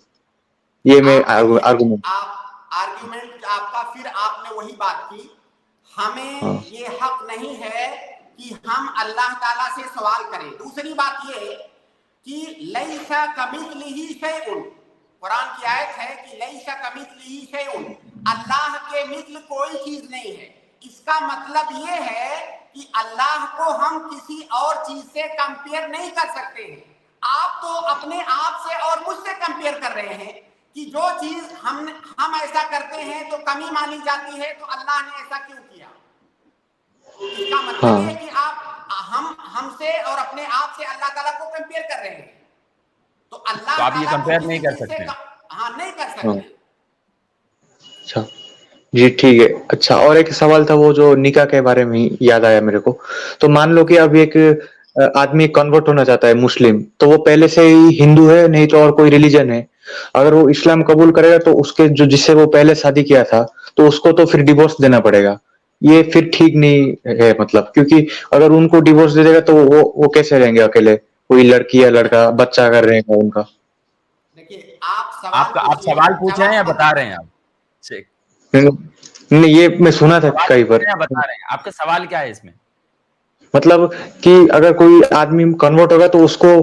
یہ میں آرگومنٹ آرگیومنٹ آپ کا، پھر آپ نے وہی بات کی. ہمیں یہ حق نہیں ہے کہ ہم اللہ تعالیٰ سے سوال کریں. دوسری بات یہ کہ لیس کمثلہ شیء، قرآن کی آیت ہے کہ لیس کمثلہ شیء، اللہ کے مثل کوئی چیز نہیں ہے. اس کا مطلب یہ ہے کہ اللہ کو ہم کسی اور چیز سے کمپیئر نہیں کر سکتے ہیں. آپ تو اپنے آپ سے اور مجھ سے کمپیئر کر رہے ہیں کہ جو چیز ہم ایسا کرتے ہیں تو کمی مانی جاتی ہے، تو اللہ نے ایسا کیوں کیا. اس کا مطلب یہ کہ ہم سے اور اپنے آپ سے اللہ تعالیٰ کو کمپیئر کر رہے ہیں. تو اللہ آپ یہ تعالیٰ کمپیئر کو نہیں کر سکتے. ہاں، نہیں کر سکتے. اچھا جی ٹھیک ہے. اچھا، اور ایک سوال تھا وہ جو نکاح کے بارے میں یاد آیا میرے کو. تو مان لو کہ اب ایک آدمی کنورٹ ہونا چاہتا ہے مسلم، تو وہ پہلے سے ہی ہندو ہے نہیں تو اور کوئی ریلیجن ہے. اگر وہ اسلام قبول کرے گا تو اس کے جس سے وہ پہلے شادی کیا تھا تو اس کو تو پھر ڈیورس دینا پڑے گا. یہ پھر ٹھیک نہیں ہے مطلب، کیونکہ اگر ان کو ڈیورس دے دے گا تو وہ کیسے رہیں گے اکیلے، کوئی لڑکی یا لڑکا بچہ اگر رہے گا ان کا. دیکھیے آپ سوال پوچھ رہے ہیں یا بتا رہے ہیں؟ آپ نہیں، یہ میں سنا تھا کئی بار. بتا رہے ہیں آپ کا سوال کیا ہے اس میں؟ مطلب کہ اگر کوئی آدمی کنورٹ ہوگا تو اس کو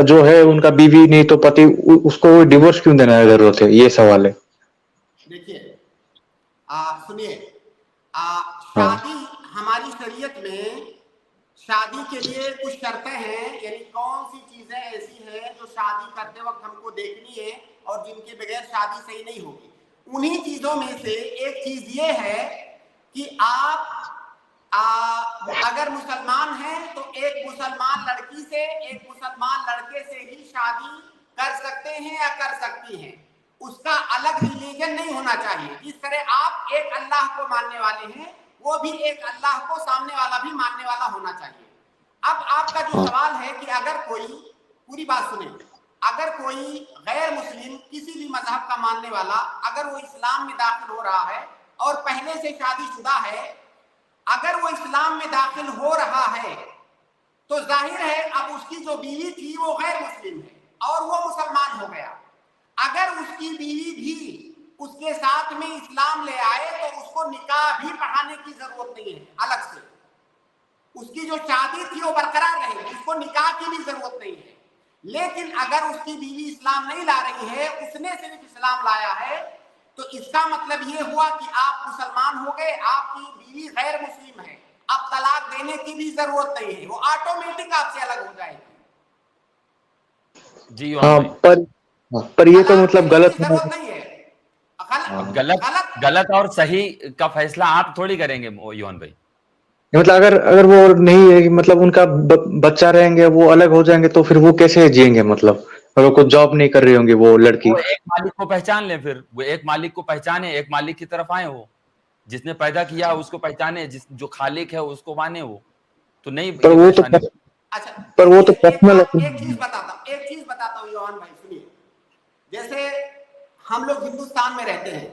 جو ہے ان کا بیوی نہیں تو پتی، اس کو ڈیورس کیوں دینا ضرورت ہے، یہ سوال ہے. دیکھیے سنیے، شادی ہماری شریعت میں شادی کے لیے کچھ شرطیں ہیں. یعنی کون سی چیزیں ایسی ہیں جو شادی کرتے وقت ہم کو دیکھنی ہے اور جن کے بغیر شادی صحیح نہیں ہوگی. انہی چیزوں میں سے ایک چیز یہ ہے کہ آپ اگر مسلمان ہیں تو ایک مسلمان لڑکی سے ایک مسلمان لڑکے سے ہی شادی کر سکتے ہیں یا کر سکتی ہیں. اس کا الگ ریلیجن نہیں ہونا چاہیے. جس طرح آپ ایک اللہ کو ماننے والے ہیں، وہ بھی ایک اللہ کو سامنے والا بھی ماننے والا ہونا چاہیے. اب آپ کا جو سوال ہے کہ اگر کوئی، پوری بات سنیں، اگر کوئی غیر مسلم کسی بھی مذہب کا ماننے والا اگر وہ اسلام میں داخل ہو رہا ہے اور پہلے سے شادی شدہ ہے، اگر وہ اسلام میں داخل ہو رہا ہے تو ظاہر ہے اب اس کی جو بیوی تھی وہ غیر مسلم ہے اور وہ مسلمان ہو گیا. اگر اس کی بیوی بھی اس کے ساتھ میں اسلام لے آئے تو اس کو نکاح بھی پڑھانے کی ضرورت نہیں ہے الگ سے. اس کی جو شادی تھی وہ برقرار رہے گی، اس کو نکاح کی بھی ضرورت نہیں ہے. لیکن اگر اس کی بیوی اسلام نہیں لا رہی ہے، اس نے صرف اسلام لایا ہے، تو اس کا مطلب یہ ہوا کہ آپ مسلمان ہو گئے، آپ کی بیوی غیر مسلم ہے، اب طلاق دینے کی بھی ضرورت نہیں ہے، وہ آٹومیٹک آپ سے الگ ہو جائے گی. جی پر یہ تو مطلب غلط نہیں ہے. غلط اور صحیح کا فیصلہ آپ تھوڑی کریں گے یون بھائی. مطلب اگر وہ نہیں ہے، مطلب ان کا بچہ رہیں گے، وہ الگ ہو جائیں گے تو پھر وہ کیسے جئیں گے؟ مطلب اگر کوئی جاب نہیں کر رہی ہوں گی وہ لڑکی، وہ ایک مالک کو پہچان لیں، پھر وہ ایک مالک کو پہچانے، ایک مالک کی طرف آئے، وہ جس نے پیدا کیا اس کو پہچانے، جو خالق ہے اس کو مانے. وہ تو نہیں پر وہ تو پرسنل. ایک چیز بتاتا ہوں یوحان بھائی، سنیے. جیسے ہم لوگ ہندوستان میں رہتے ہیں،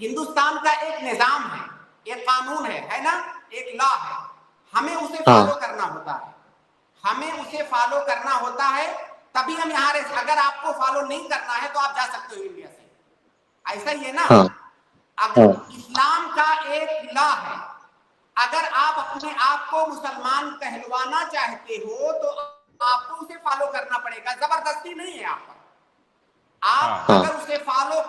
ہندوستان کا ایک نظام ہے، ایک قانون ہے نا، ایک لا ہے. ہمیں اسے فالو کرنا ہوتا ہے، تبھی ہم یہاں رہتے. اگر آپ کو فالو نہیں کرنا ہے تو آپ جا سکتے ہو انڈیا سے، ایسا ہی ہے نا. ہاں اگر اسلام کا ایک لا ہے, اگر آپ اپنے آپ کو مسلمان کہلوانا چاہتے ہو تو آپ کو اسے فالو کرنا پڑے گا, زبردستی نہیں ہے آپ پر. آپ اگر اسے فالو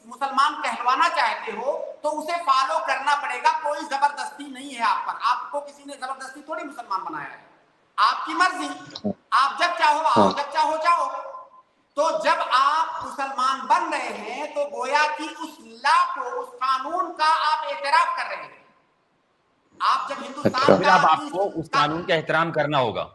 مسلمان کہلوانا چاہتے ہو تو اسے فالو کرنا پڑے گا, کوئی زبردستی نہیں ہے آپ پر. آپ کو کسی نے زبردستی تھوڑی مسلمان بنایا ہے, آپ کی مرضی, آپ جب چاہو آؤ, جب چاہو جاؤ. تو جب آپ مسلمان بن رہے ہیں تو گویا کہ اس لا کو, اس قانون کا آپ اعتراف کر رہے ہیں. آپ جب ہندوستان پھر کا اب آپ کو اس قانون کا احترام کرنا ہوگا.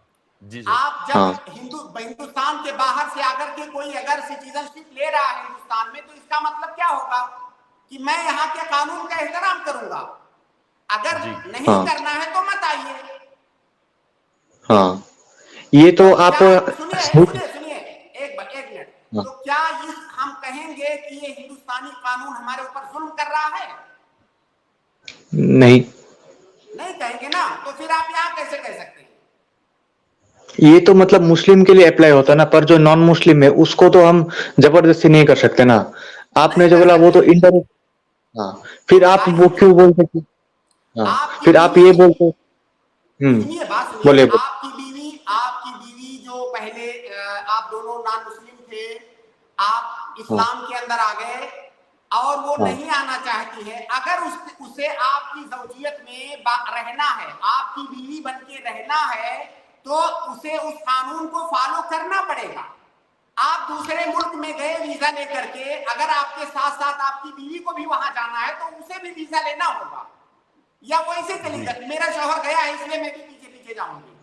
جی سر. آپ جب ہندوستان کے باہر سے اگر کے کوئی اگر سٹیزن شپ لے رہا ہے ہندوستان میں, تو اس کا مطلب کیا ہوگا کہ میں یہاں کے قانون کا احترام کروں گا. اگر نہیں کرنا ہے تو مت آئیے. ہاں یہ تو آپ سنیے ایک منٹ. تو کیا ہم کہیں گے کہ یہ ہندوستانی قانون ہمارے اوپر ظلم کر رہا ہے؟ نہیں کہیں گے نا. تو پھر آپ یہاں کیسے کہہ سکتے ہیں؟ یہ تو مطلب مسلم کے لیے اپلائی ہوتا ہے نا, پر جو نان مسلم ہے اس کو تو ہم زبردستی نہیں کر سکتے نا. آپ نے نہیں جو کر بولا وہ سکتے. تو انڈائریکٹ. ہاں پھر آپ بھائی وہ کیوں بولتے کہ ہاں آپ کی پھر آپ یہ بیوی, بولتے. سنیے بات سنیے, بولے آپ کی بیوی جو پہلے آپ دونوں نان مسلم تھے, آپ ہاں اسلام کے اندر آ گئے اور وہ ہاں نہیں آنا چاہتی ہے. اگر اسے آپ کی زوجیت میں رہنا ہے, آپ کی بیوی بن کے رہنا ہے, تو اسے اس قانون کو فالو کرنا پڑے گا. آپ دوسرے ملک میں گئے ویزا لے کر کے, اگر آپ کے ساتھ ساتھ آپ کی بیوی کو بھی وہاں جانا ہے تو اسے بھی ویزا لینا ہوگا. یا وہ ایسے چلی جاتی, میرا شوہر گیا ہے اس لیے میں بھی پیچھے پیچھے جاؤں گی,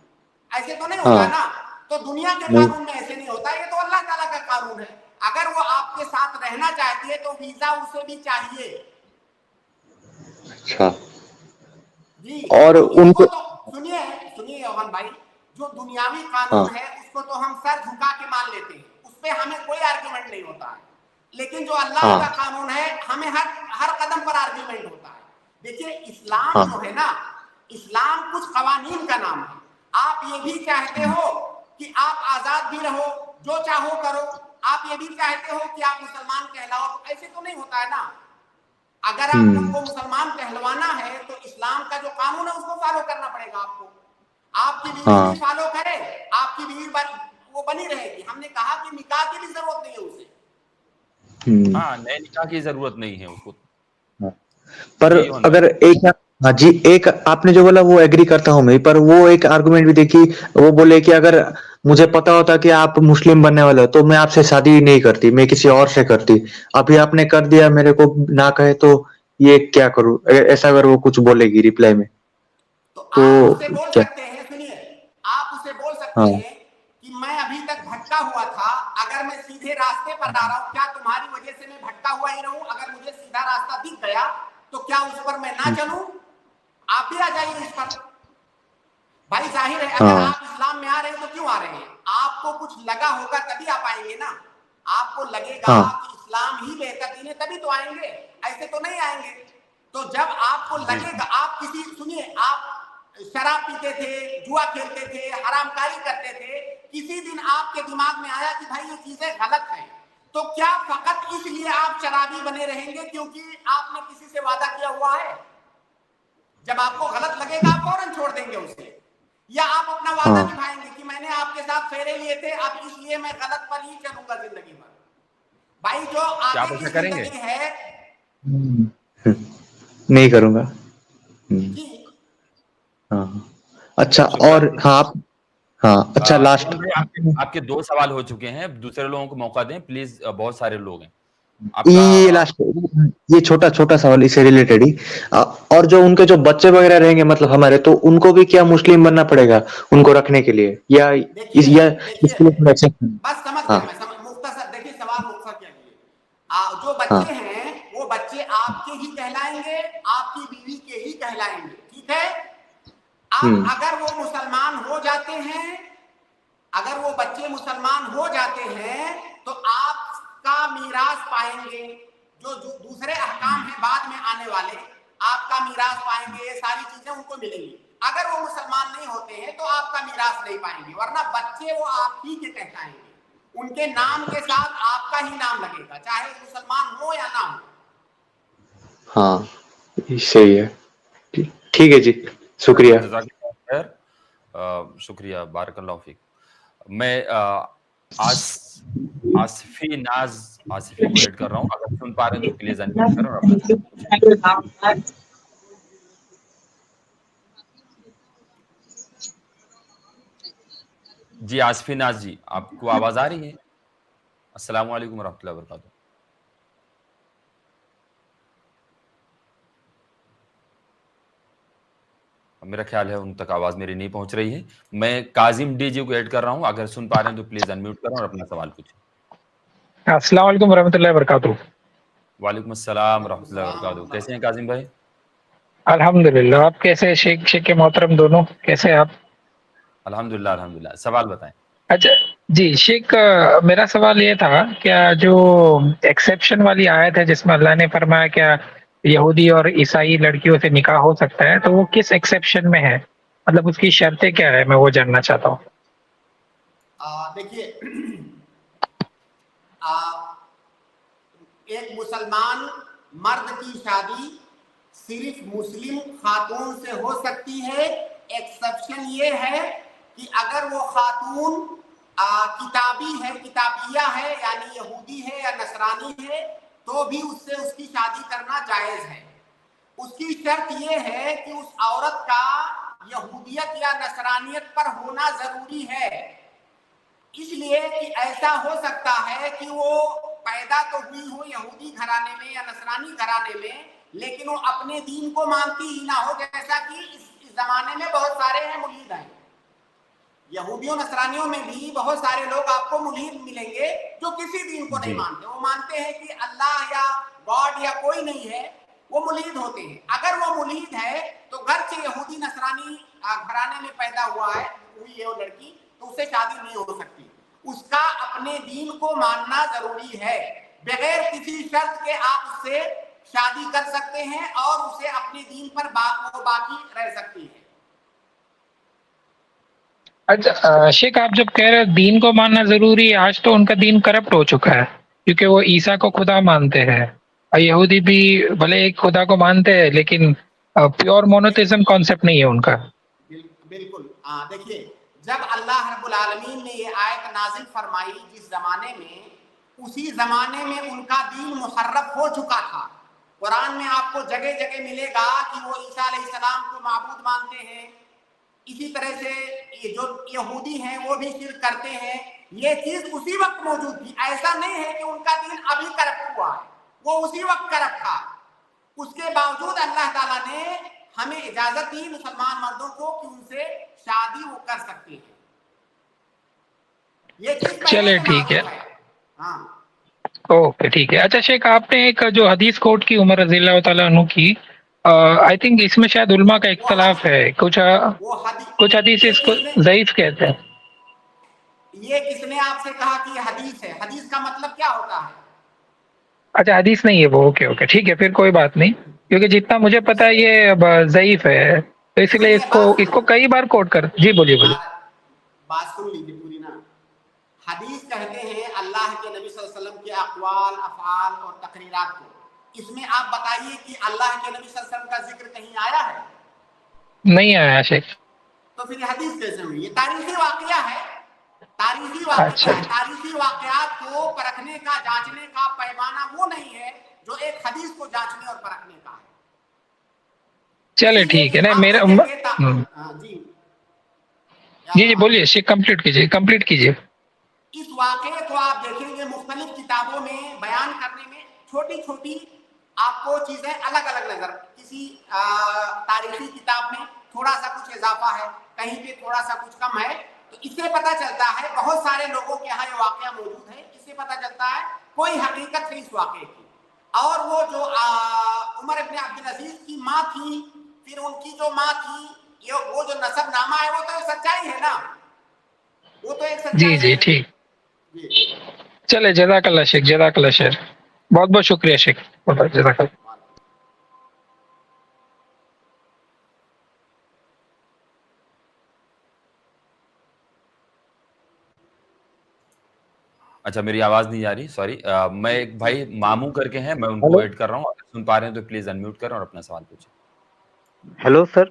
ایسے تو نہیں ہوگا ہاں نا. تو دنیا کے نہیں قانون میں ایسے نہیں ہوتا, یہ تو اللہ تعالیٰ کا قانون ہے. اگر وہ آپ کے ساتھ رہنا چاہتی ہے تو ویزا اسے بھی چاہیے. اچھا جی, اور تو اس ان کو کو تو سنیے یوہان بھائی, جو دنیاوی ہاں قانون ہے اس کو تو ہم سر جھکا کے مان لیتے ہیں, اس پہ ہمیں کوئی آرگومنٹ نہیں ہوتا ہے. لیکن جو اللہ ہاں کا قانون ہے ہمیں ہر قدم پر آرگومنٹ ہوتا ہے. دیکھیے اسلام ہاں جو ہے نا, اسلام کچھ قوانین کا نام ہے. آپ یہ بھی چاہتے ہو کہ آپ آزاد بھی رہو, جو چاہو کرو. آپ یہ بھی چاہتے ہو کہ آپ مسلمان کہلاؤ, ایسے تو نہیں ہوتا ہے نا. اگر آپ خود کو مسلمان کہلوانا ہے تو اسلام کا جو قانون ہے اس کو فالو کرنا پڑے گا آپ کو. آپ کی بیوی ہاں بھی فالو کرے, آپ کی بیوی وہ بنی رہے گی. ہم نے کہا کہ نکاح کی بھی ضرورت نہیں ہے اسے. ہاں نئے نکاح کی ضرورت نہیں ہے اس کو. پر جی یوہان بھائی. اگر ایک ہاں جی ایک آپ نے جو بولا وہ ایگری کرتا ہوں میں, پر وہ ایک آرگومنٹ بھی دیکھی, وہ بولے کہ اگر مجھے پتا ہوتا کہ آپ مسلم بننے والے ہو تو میں آپ سے شادی ہی نہیں کرتی, میں کسی اور سے کرتی. ابھی آپ نے کر دیا, میرے کو نہ کہے تو یہ کیا کروں, ایسا اگر وہ کچھ بولے گی ریپلائی میں تو آپ اسے بول کیا. سکتے ہیں, سنیے آپ اسے بول سکتے ہاں ہیں کہ میں ابھی تک بھٹکا ہوا تھا, اگر میں سیدھے راستے پر آ رہا ہوں, کیا تمہاری وجہ سے میں بھٹکا ہوا ہی رہوں؟ اگر مجھے سیدھا راستہ دکھ گیا تو کیا اس پر میں نہ چلوں؟ آپ بھی آ جائیے اس پر. بھائی ظاہر ہے اگر ہاں آپ اسلام میں آ رہے ہیں تو کیوں آ رہے ہیں؟ آپ کو کچھ لگا ہوگا تبھی آپ آئیں گے نا. آپ کو لگے گا ہاں کہ اسلام ہی بہتر دین ہے تبھی تو آئیں گے, ایسے تو نہیں آئیں گے. تو جب آپ کو لگے گا, آپ سنیے, آپ شراب پیتے تھے, جوا کھیلتے تھے, حرام کاری کرتے تھے, کسی دن آپ کے دماغ میں آیا کہ بھائی یہ چیزیں غلط ہیں, تو کیا فقط اس لیے آپ شرابی بنے رہیں گے کیونکہ آپ نے کسی سے وعدہ کیا ہوا ہے؟ جب آپ کو غلط لگے گا آپ فوراً چھوڑ دیں گے اسے, یا آپ اپنا وعدہ ہاں نبھائیں گے کہ میں نے آپ کے ساتھ پھیرے لیے تھے, اب اس لیے میں غلط پر ہی چلوں گا زندگی بھر. بھائی جو کیا آپ آگے ایسا کی کریں گے؟ زندگی ہے, نہیں کروں گا. جی ہاں اچھا, شکریہ. اور ہاں اچھا لاسٹ. یوہان بھائی آپ کے 2 سوال ہو چکے ہیں, دوسرے لوگوں کو موقع دیں پلیز, بہت سارے لوگ ہیں. آپ کا یہ لاسٹ, یہ چھوٹا سوال اس سے ریلیٹڈ ہی, اور جو ان کے جو بچے وغیرہ رہیں گے مطلب ہمارے, تو ان کو بھی کیا مسلم بننا پڑے گا ان کو رکھنے کے لیے, یا اس کے لیے بس سمجھ ہاں گیا میں, مختصر دیکھیے سوال مختصر کیا لیے. جو ہاں بچے ہیں وہ بچے آپ کے ہی کہلائیں گے, آپ کی بیوی کے ہی کہلائیں گے, ٹھیک ہے. اب اگر وہ مسلمان ہو جاتے ہیں, اگر وہ بچے مسلمان ہو جاتے ہیں تو آپ کا میراث پائیں گے. جو دوسرے احکام ہیں بعد میں آنے والے, آپ کا میراث پائیں گے, یہ ساری چیزیں ان کو ملیں گی. اگر وہ مسلمان نہیں ہوتے ہیں تو آپ کا میراث نہیں پائیں گے, ورنہ بچے وہ آپ ہی کے کہلائیں گے. उनके नाम के साथ आपका ही नाम लगेगा, चाहे मुसलमान हो या ना हो। हाँ ये सही है। ठीक है जी, शुक्रिया। जज़ाकल्लाह खैर, शुक्रिया, बारकल्लाह फीक। मैं आसिफी को ऐड कर रहा हूँ, अगर सुन पा रहे हैं तो प्लीज अनम्यूट करें और अपना सवाल पूछें। जी आसिफी नाज जी, आपको आवाज आ रही है? अस्सलाम वालेकुम रहमतुल्लाहि व बरकातहू। मेरा ख्याल है उन तक आवाज मेरी नहीं पहुंच रही है। मैं काजिम डी जी को ऐड कर रहा हूं, अगर सुन पा रहे हैं तो प्लीज अनम्यूट करें और अपना सवाल पूछें। अस्सलाम वालेकुम रहमतुल्लाहि वबरकातुहू। वालेकुम अस्सलाम रहमतुल्लाहि व बरकातहू। कैसे हैं काजिम भाई? अल्हम्दुलिल्लाह, आप कैसे हैं? शेख के मोहतरम दोनों कैसे हैं आप? अल्हम्दुलिल्लाह अल्हम्दुलिल्लाह। सवाल बताएं। अच्छा जी शेख, मेरा सवाल ये था, क्या जो एक्सेप्शन वाली आयत है जिसमें अल्लाह ने फरमाया क्या यहूदी और ईसाई लड़कियों से निकाह हो सकता है, तो वो किस एक्सेप्शन में है, मतलब उसकी शर्तें क्या है, मैं वो जानना चाहता हूँ। देखिए, एक मुसलमान मर्द की शादी सिर्फ मुस्लिम खातून से हो सकती है। एक्सेप्शन ये है कि अगर वो खातून किताबी है, किताबिया है, यानी यहूदी है या नसरानी है, तो भी उससे उसकी शादी करना जायज है। उसकी शर्त ये है कि उस औरत का यहूदियत या नसरानियत पर होना जरूरी है, इसलिए कि ऐसा हो सकता है कि वो पैदा तो हुई हो यहूदी घराने में या नसरानी घराने में, लेकिन वो अपने दीन को मानती ही ना हो। जैसा कि इस जमाने में बहुत सारे हैं मुलीद हैं, यहूदियों नसरानियों में भी बहुत सारे लोग आपको मुलीद मिलेंगे जो किसी दीन को नहीं मानते। वो मानते हैं कि अल्लाह या गॉड या कोई नहीं है, वो मुलीद होते हैं। अगर वो मुलीद है तो घर से यहूदी नसरानी घराने में पैदा हुआ है, हुई है वो लड़की, तो उससे शादी नहीं हो सकती। उसका अपने दीन को मानना जरूरी है। बगैर किसी शर्त के आप उससे शादी कर सकते हैं और उसे अपने दीन पर वो बाकी रह सकती है। अच्छा शेख, आप जब कह रहे हैं दीन को मानना जरूरी है, आज तो उनका दीन करप्ट हो चुका है, क्योंकि वो ईसा को खुदा मानते हैं और यहूदी भी भले एक खुदा को मानते हैं, लेकिन प्योर मोनोथिज्म कॉन्सेप्ट नहीं है उनका। बिल्कुल। देखिए, जब अल्लाह रब्बुल आलमीन ने ये आयत नाजिल फरमाई जिस जमाने में, उसी जमाने में उनका दीन मुहर्रफ हो चुका था। कुरान में आपको जगह जगह मिलेगा कि वो ईसा अलैहिस्सलाम को माबूद मानते हैं। इसी तरह से ये जो यहूदी हैं वो भी शिर्क करते हैं। ये चीज उसी वक्त मौजूद थी, ऐसा नहीं है कि उनका दीन अभी करप्ट हुआ है, वो उसी वक्त करप्ट था। उसके बावजूद अल्लाह ताला ने हमें इजाजत दी मुसलमान मर्दों को कि उनसे शादी वो कर सकते हैं। ये चीज पहले चले से ठीक है, मालूम है। हाँ ओके ठीक है। अच्छा शेख, आपने एक जो हदीस कोट की उमर रज़ियल्लाहु ताला अन्हु की, आई थिंक इसमें शायद उलमा का इख्तलाफ है, कुछ हदीस इसको ज़ईफ कहते हैं। ये किसने आपसे कहा कि ये हदीस है? हदीस का मतलब क्या होता है? अच्छा हदीस नहीं है वो, ओके ओके ठीक है, फिर कोई बात नहीं, क्योंकि जितना मुझे पता है ये अब ज़ईफ है, तो इसलिए सुनिए, इसको इसको कई बार कोट कर। जी बोलिए बोलिए। बात सुन लीजिए पूरी ना। हदीस कहते हैं अल्लाह के नबी सल्लल्लाहु अलैहि वसल्लम के अक़वाल, अफ़आल और तक़रीरात को। इसमें आप बताइए कि अल्लाह के नबी सल्लल्लाहु अलैहि वसल्लम का जिक्र कहीं आया है? नहीं आया शेख। तो फिर हदीस कैसे हुई? ये तारीखी वाक़या है, तारीखी वाक़या अच्छा है। तारीखी वाक़यात को परखने का, जांचने का पैमाना वो नहीं है जो एक हदीस को जांचने और परखने का है। चले इसीलिए ठीक कि है ना, हम मेरा देखेंगे जी जी जी बोलिए शेख, कंप्लीट कीजिए कंप्लीट कीजिए। इस वाक़े को आप देखेंगे मुख्तलिफ किताबों में बयान करने में छोटी छोटी आपको चीजें अलग अलग नजर, किसी तारीखी किताब में थोड़ा सा कुछ इजाफा है, कहीं पे थोड़ा सा कुछ कम है। तो इससे पता चलता है बहुत सारे लोगों के यहाँ ये वाक़या मौजूद है। इससे पता चलता है कोई हकीकत है इस वाक़े की। और वो जो उमर इब्न अब्दुल अजीज की माँ थी, फिर उनकी जो माँ थी, ये वो जो नसब नामा है वो तो सच्चाई है ना, वो तो एक जी सच्चाई जी है ठीक। जी। चले जज़ाकल्लाह शेख, जज़ाकल्लाह शेख, बहुत बहुत शुक्रिया शेख, जज़ाकल्लाह। اچھا میری آواز نہیں آ رہی, سوری. میں ایک بھائی ماموں کر کے ہیں, میں ان کو ہیلو ایڈ کر رہا ہوں, اگر سن پا رہے ہیں تو پلیز انمیوٹ کریں اور اپنا سوال پوچھیں. Hello sir.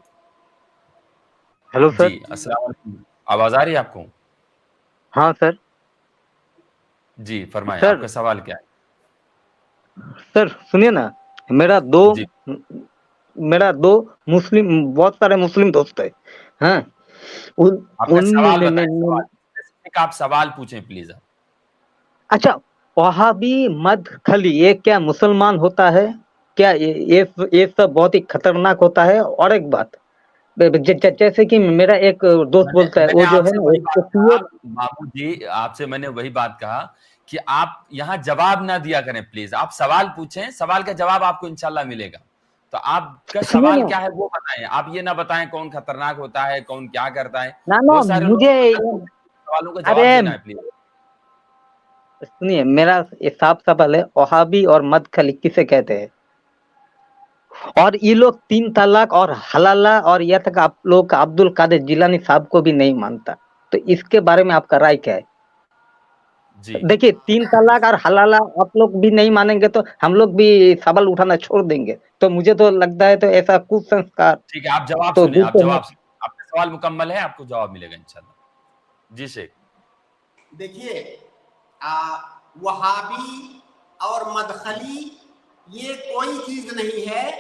Hello sir. جی السلام علیکم, آواز آ رہی ہے آپ کو؟ ہاں سر. جی فرمائیں, سر آپ کا سوال کیا ہے؟ سر سنیے نا, میرا دو جی میرا دو مسلم, بہت سارے مسلم دوست ہے. ہاں آپ کا سوال ان بتائیں, سوال اسپیسیفک آپ سوال پوچھیں پلیز. آپ اچھا, وہابی مدخلی یہ کیا مسلمان ہوتا ہے کیا؟ یہ سب بہت ہی خطرناک ہوتا ہے. اور ایک بات, جیسے کہ میرا ایک دوست بولتا ہے, میں نے وہ جو آپ ہے سے نا وہی وہ بات کہا مامو جی, آپ سے میں نے وہی بات کہا کہ آپ یہاں جواب نہ دیا کریں پلیز, آپ سوال پوچھیں, سوال کا جواب آپ کو انشاءاللہ ملے گا. تو آپ کا سنیے سوال نا. کیا ہے وہ بتائیں, آپ یہ نہ بتائیں کون خطرناک ہوتا ہے, کون کیا کرتا ہے. نا بہت سارے لوگ مجھے, سوالوں کا ارے جواب دینا ہے پلیز. سنیے, میرا صاف سوال ہے, وہابی اور مدخلی کسے کہتے ہیں؟ اور یہ لوگ 3 طلاق اور حلالہ اور یہ تک آپ لوگ عبد القادر جیلانی صاحب کو بھی نہیں مانتا, تو اس کے بارے میں آپ کا رائے کیا ہے؟ جی دیکھیے 3 طلاق اور حلالہ آپ لوگ بھی نہیں مانیں گے تو ہم لوگ بھی سوال اٹھانا چھوڑ دیں گے. تو مجھے تو لگتا ہے تو ایسا کچھ سنسکار ٹھیک ہے, آپ جواب تو سنیں, دل آپ سے جواب سنیں, آپ کا سوال مکمل ہے, آپ کو جواب ملے گا انشاءاللہ. جی شیخ. دیکھیے, وہابی اور مدخلی یہ کوئی چیز نہیں ہے,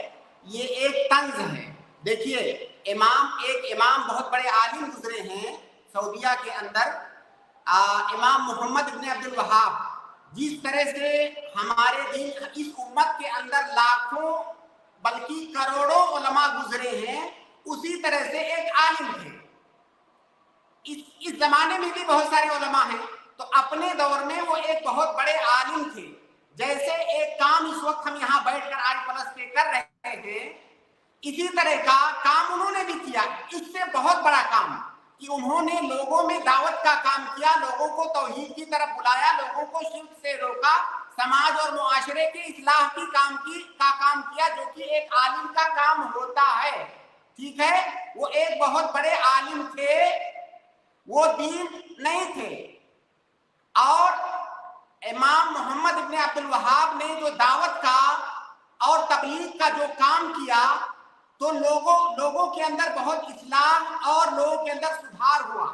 یہ ایک طنز ہے. دیکھیے, ایک امام بہت بڑے عالم گزرے ہیں سعودیہ کے اندر, امام محمد ابن عبد الوہاب. جس طرح سے ہمارے دین اس امت کے اندر لاکھوں بلکہ کروڑوں علماء گزرے ہیں, اسی طرح سے ایک عالم تھے. اس زمانے میں بھی بہت سارے علماء ہیں, تو اپنے دور میں وہ ایک بہت بڑے عالم تھے. جیسے ایک کام اس وقت ہم یہاں بیٹھ کر آج پلس پہ کر رہے ہیں, اسی طرح کا کام انہوں نے بھی کیا. اس سے بہت بڑا کام کہ انہوں نے لوگوں میں دعوت کا کام کیا, لوگوں کو توحید کی طرف بلایا, لوگوں کو شرک سے روکا, سماج اور معاشرے کے اصلاح کا کام کیا, جو کہ ایک عالم کا کام ہوتا ہے. ٹھیک ہے, وہ ایک بہت بڑے عالم تھے, وہ دین نہیں تھے. اور امام محمد ابن عبد الوہاب نے جو دعوت کا اور تبلیغ کا جو کام کیا, تو لوگوں کے اندر بہت اصلاح اور لوگوں کے اندر سدھار ہوا.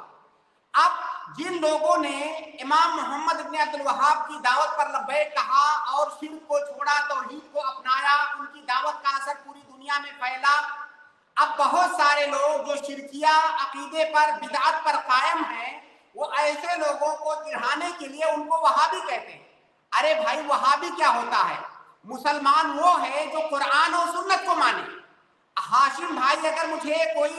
اب جن لوگوں نے امام محمد ابن عبد الوہاب کی دعوت پر لبیک کہا اور شرک کو چھوڑا, توحید کو اپنایا, ان کی دعوت کا اثر پوری دنیا میں پھیلا. اب بہت سارے لوگ جو شرکیہ عقیدے پر, بدعت پر قائم ہیں, وہ ایسے لوگوں کو چڑھانے کے لیے ان کو وہابی کہتے ہیں. ارے بھائی, وہابی کیا ہوتا ہے؟ مسلمان وہ ہے جو قرآن اور سنت کو مانے. ہاشم بھائی اگر مجھے کوئی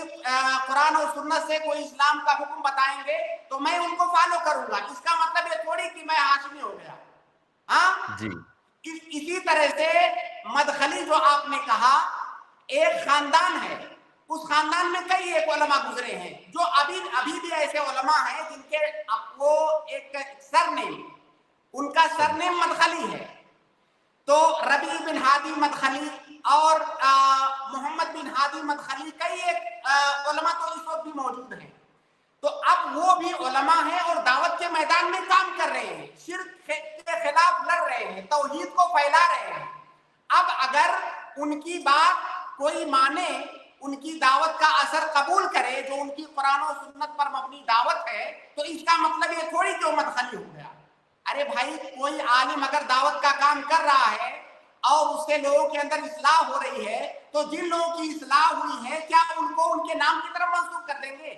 قرآن اور سنت سے کوئی اسلام کا حکم بتائیں گے تو میں ان کو فالو کروں گا. اس کا مطلب یہ تھوڑی کہ میں ہاشمی ہو گیا. ہاں جی اسی طرح سے مدخلی جو آپ نے کہا, ایک خاندان ہے, اس خاندان میں کئی ایک علماء گزرے ہیں, جو ابھی بھی ایسے علماء ہیں جن کے وہ ایک سرنیم, ان کا سرنیم مدخلی ہے. تو ربیع بن ہادی مدخلی اور محمد بن ہادی مدخلی, کئی ایک علماء تو اس وقت بھی موجود ہیں. تو اب وہ بھی علماء ہیں اور دعوت کے میدان میں کام کر رہے ہیں, شرک کے خلاف لڑ رہے ہیں, توحید کو پھیلا رہے ہیں. اب اگر ان کی بات کوئی مانے, ان کی دعوت کا اثر قبول کرے, جو ان کی قرآن و سنت پر مبنی دعوت ہے, تو اس کا مطلب یہ تھوڑی کہ وہ مدخلی ہو گیا. ارے بھائی, کوئی عالم اگر دعوت کا کام کر رہا ہے اور اس سے لوگوں کے اندر اصلاح ہو رہی ہے, تو جن لوگوں کی اصلاح ہوئی ہے, کیا ان کو ان کے نام کی طرف منسوخ کر دیں گے؟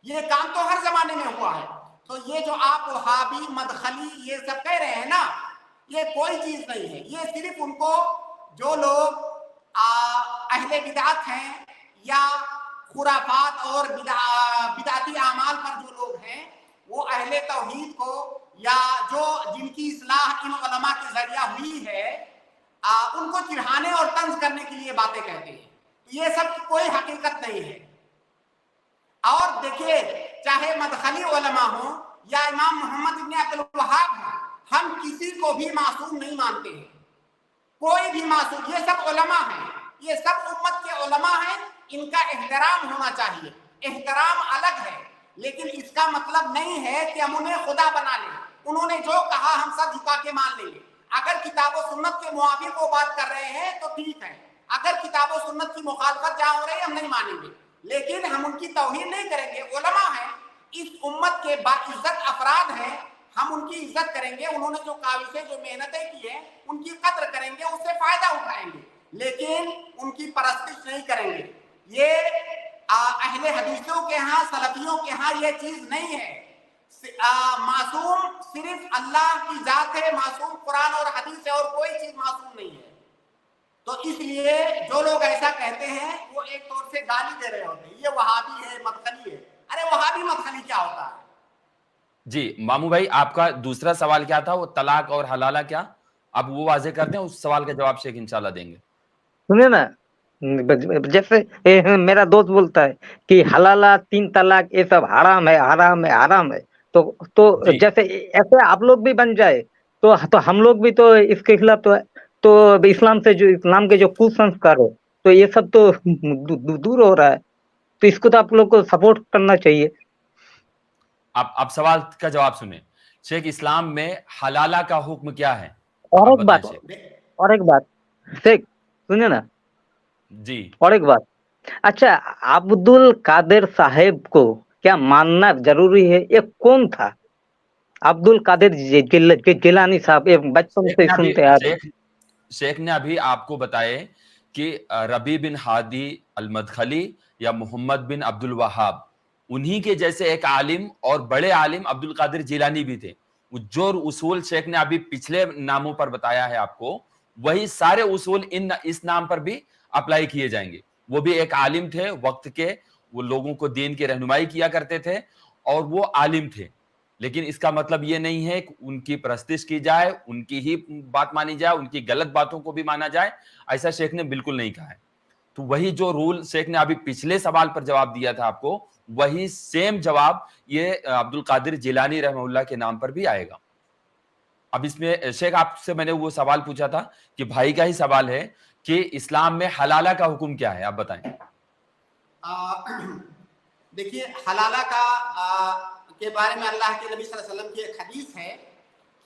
یہ کام تو ہر زمانے میں ہوا ہے. تو یہ جو آپ وہابی, مدخلی یہ سب کہہ رہے ہیں نا, یہ کوئی چیز نہیں ہے. یہ صرف ان کو جو لوگ اہل بدعت ہیں یا خرافات اور بدعتی اعمال پر جو لوگ ہیں, وہ اہل توحید کو یا جن کی اصلاح ان علماء کے ذریعہ ہوئی ہے, ان کو چڑھانے اور طنز کرنے کے لیے باتیں کہتے ہیں. یہ سب کوئی حقیقت نہیں ہے. اور دیکھیے, چاہے مدخلی علماء ہوں یا امام محمد ابن عبد الوہاب ہوں, ہم کسی کو بھی معصوم نہیں مانتے ہیں, کوئی بھی معصوم. یہ سب علماء ہیں, یہ سب امت کے علماء ہیں, ان کا احترام ہونا چاہیے. احترام الگ ہے, لیکن اس کا مطلب نہیں ہے کہ ہم انہیں خدا بنا لیں. انہوں نے جو کہا ہم سر جھکا کے مان لیں گے. اگر کتاب و سنت کے موافق وہ بات کر رہے ہیں تو ٹھیک ہے, اگر کتاب و سنت کی مخالفت جہاں ہو رہی ہے ہم نہیں مانیں گے, لیکن ہم ان کی توہین نہیں کریں گے. علماء ہیں, اس امت کے باعزت افراد ہیں, ہم ان کی عزت کریں گے. انہوں نے جو کاوشیں جو محنتیں کی ہیں ان کی قدر کریں گے, اس سے فائدہ اٹھائیں گے, لیکن ان کی پرستش نہیں کریں گے. یہ اہل حدیثوں کے ہاں, سلفیوں کے ہاں یہ چیز نہیں ہے. معصوم صرف اللہ کی ذات ہے, معصوم قرآن اور حدیث ہے, اور کوئی چیز معصوم نہیں ہے. تو اس لیے جو لوگ ایسا کہتے ہیں وہ ایک طور سے گالی دے رہے ہوتے ہیں, یہ وہابی ہے, مدخلی ہے. ارے وہابی مدخلی کیا ہوتا ہے؟ جی مامو بھائی, آپ کا دوسرا سوال کیا تھا, وہ طلاق اور حلالہ کیا, اب وہ واضح کر دیں, اس سوال کا جواب شیخ انشاءاللہ دیں گے. سنیں نا, جیسے میرا دوست بولتا ہے کہ حلالہ 3 طلاق یہ سب حرام ہے, حرام ہے, حرام ہے, تو جی جیسے ایسے آپ لوگ بھی بن جائے تو ہم لوگ بھی تو اس کے خلاف تو اسلام سے, جو اسلام کے جو کسنسکار ہے تو یہ سب تو دور ہو رہا ہے, تو اس کو تو آپ لوگ کو سپورٹ کرنا چاہیے. اب سوال کا جواب سنیں. شیخ, اسلام میں حلالہ کا حکم کیا ہے؟ اور آپ ایک بتائیں بات, شیخ. اور ایک بات شیخ سنیے نا, جی اور ایک بات, اچھا عبد القادر صاحب کو کیا ماننا ضروری ہے؟ یہ کون تھا عبد القادر جیلانی صاحب؟ یہ بچپن سے سنتے آ رہے. شیخ نے ابھی آپ کو بتائے کہ ربی بن ہادی المدخلی یا محمد بن عبد الوہاب, انہی کے جیسے ایک عالم اور بڑے عالم عبد القادر جیلانی بھی تھے. جو اصول شیخ نے ابھی پچھلے ناموں پر بتایا ہے آپ کو, وہی سارے اصول اس نام پر بھی اپلائی کیے جائیں گے. وہ بھی ایک عالم تھے وقت کے, وہ لوگوں کو دین کی رہنمائی کیا کرتے تھے اور وہ عالم تھے. لیکن اس کا مطلب یہ نہیں ہے کہ ان کی پرستش کی جائے, ان کی ہی بات مانی جائے, ان کی غلط باتوں کو بھی مانا جائے, ایسا شیخ نے بالکل نہیں کہا ہے. تو وہی جو رول شیخ نے ابھی پچھلے سوال پر جواب دیا تھا آپ کو, وہی سیم جواب یہ عبد القادر جیلانی رحمہ اللہ کے نام پر بھی آئے گا. اب اس میں شیخ آپ سے میں نے وہ سوال پوچھا تھا کہ بھائی کا ہی سوال ہے کہ اسلام میں حلالہ کا حکم کیا ہے, آپ بتائیں. دیکھیے, حلالہ کا کے بارے میں اللہ کے نبی صلی اللہ علیہ وسلم کی ایک حدیث ہے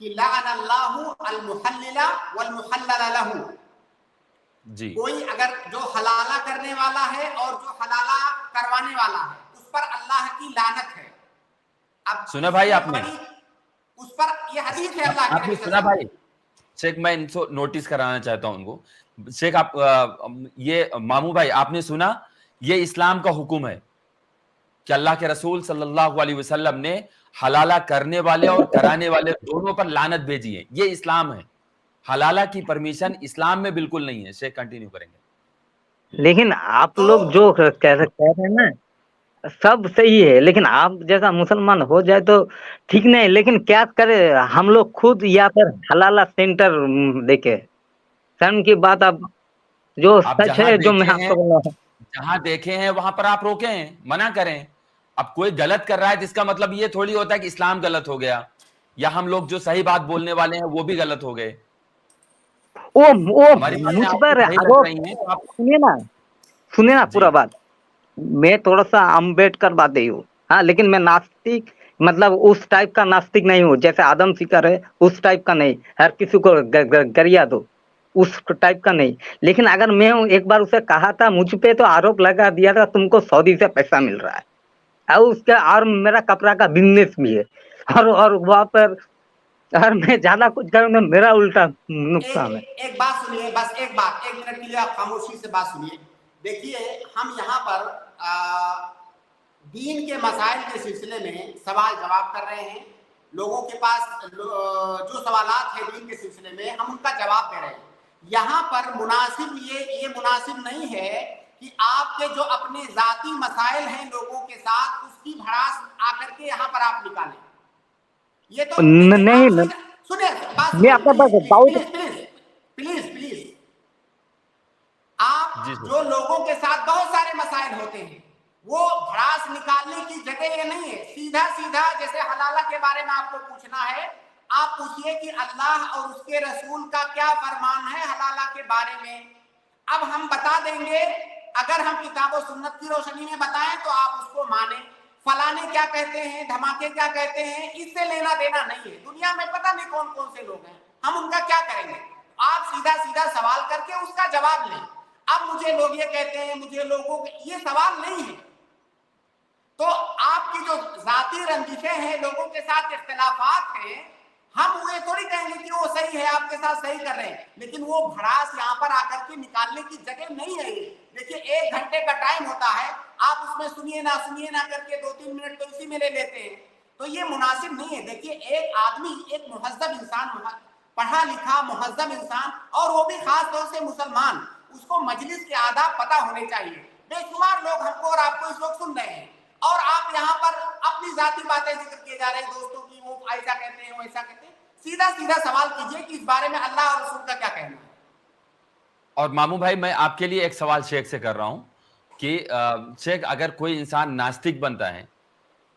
کہ لعن اللہ المحلل والمحلل لہ. جی, کوئی اگر جو حلالہ کرنے والا ہے اور جو حلالہ کروانے والا ہے, اس پر اللہ کی لعنت ہے. اب سنا بھائی آپ نے, اس پر یہ حدیث ہے اللہ کے آپ نے نبی صلی سنا اللہ علیہ بھائی. شیخ میں ان کو نوٹس کرانا چاہتا ہوں ان کو. شیخ آپ یہ مامو بھائی آپ نے سنا, یہ اسلام کا حکم ہے کہ اللہ کے رسول صلی اللہ علیہ وسلم نے حلالہ کرنے والے اور کرانے والے دونوں پر لعنت بھیجی ہے. یہ اسلام ہے. حلالہ کی پرمیشن اسلام میں بالکل نہیں ہے. شیخ کنٹینیو کریں گے. لیکن آپ لوگ جو کہہ رہے ہیں نا سب صحیح ہے, لیکن آپ جیسا مسلمان ہو جائے تو ٹھیک نہیں, لیکن کیا کرے ہم لوگ خود یا پھر حلالہ سینٹر دیکھے. سن کی بات اب جو آپ سچ جہاں ہے جو میں دیکھے آپ ہیں, کو بولا ہوں, جہاں دیکھے ہیں وہاں پر آپ روکیں, منع کریں. اب کوئی غلط کر رہا ہے تو اس کا مطلب یہ تھوڑی ہوتا ہے کہ اسلام غلط ہو گیا, یا ہم لوگ جو صحیح بات بولنے والے ہیں وہ بھی غلط ہو گئے. وہ ہماری باتیں مجھ آپ کو پر صحیح لگ رہی ہیں تو آپ. سنیے نا جی پورا بات. میں تھوڑا سا امبیڈکر باتیں ہوں, ہاں, لیکن میں ناستک مطلب اس ٹائپ کا ناستک نہیں ہوں جیسے آدم سیکر ہے, اس ٹائپ کا نہیں, ہر کسی کو گریا دو اس ٹائپ کا نہیں. لیکن اگر میں ایک بار اسے کہا تھا, مجھ پہ تو آروپ لگا دیا تھا تم کو سعودی سے پیسہ مل رہا ہے, اور اس کا اور میرا کپڑا کا بزنس بھی ہے, اور وہاں پر اگر میں زیادہ کچھ کروں تو میرا الٹا نقصان ہے. ایک بات سنیے, بس ایک بات, 1 منٹ کے لیے آپ خاموشی سے بات سنیے. دیکھیے, ہم یہاں پر دین کے مسائل کے سلسلے میں سوال جواب کر رہے ہیں. لوگوں کے پاس جو سوالات ہیں دین کے سلسلے میں, ہم ان کا جواب دے رہے ہیں. یہاں پر مناسب یہ مناسب نہیں ہے کہ آپ کے جو اپنے ذاتی مسائل ہیں لوگوں کے ساتھ, اس کی بھڑاس آ کر کے یہاں پر آپ نکالیں. یہ تو دیکھیں, نہیں, آپ سنیں بات میں سنیں, آپ کا پلیز پلیز پلیز پلیز. آپ جی سر, جو لوگوں کے ساتھ بہت سارے مسائل ہوتے ہیں, وہ بھڑاس نکالنے کی جگہ یہ نہیں ہے. سیدھا سیدھا جیسے حلالہ کے بارے میں آپ کو پوچھنا ہے, آپ پوچھئے کہ اللہ اور اس کے رسول کا کیا فرمان ہے حلالہ کے بارے میں. اب ہم بتا دیں گے, اگر ہم کتاب و سنت کی روشنی میں بتائیں تو آپ اس کو مانیں. फलाने क्या कहते हैं, धमाके क्या कहते हैं, इससे लेना देना नहीं है। दुनिया में पता नहीं कौन कौन से लोग हैं, हम उनका क्या करेंगे। आप सीधा सीधा सवाल करके उसका जवाब लें। अब मुझे लोग ये कहते हैं, मुझे लोगों के, ये सवाल नहीं है। तो आपकी जो जाती रंजिशें हैं, लोगों के साथ इख्तिलाफात हैं, हम ये थोड़ी कहेंगे कि वो सही है, आपके साथ सही कर रहे हैं, लेकिन वो भड़ास यहाँ पर आकर के निकालने की जगह नहीं है। देखिए 1 घंटे का टाइम होता है, आप उसमें सुनिए ना करके 2-3 मिनट तो इसी में ले लेते हैं, तो ये मुनासिब नहीं है। देखिए एक आदमी, एक मुहज्जब इंसान, पढ़ा लिखा मुहज्जब इंसान, और वो भी खास तौर से मुसलमान, उसको मजलिस के आदाब पता होने चाहिए। बेशुमार लोग हमको और आपको इस वक्त सुन रहे हैं, और आप यहाँ पर अपनी जाती बातें जिक्र किए जा रहे हैं दोस्तों की, वो ऐसा कहते हैं, वो ऐसा कहते हैं। सीधा सीधा सवाल कीजिए कि इस बारे में अल्लाह और रसूल का क्या कहना है। और मामू भाई, मैं आपके लिए एक सवाल शेख से कर रहा हूं कि शेख, अगर कोई इंसान नास्तिक बनता है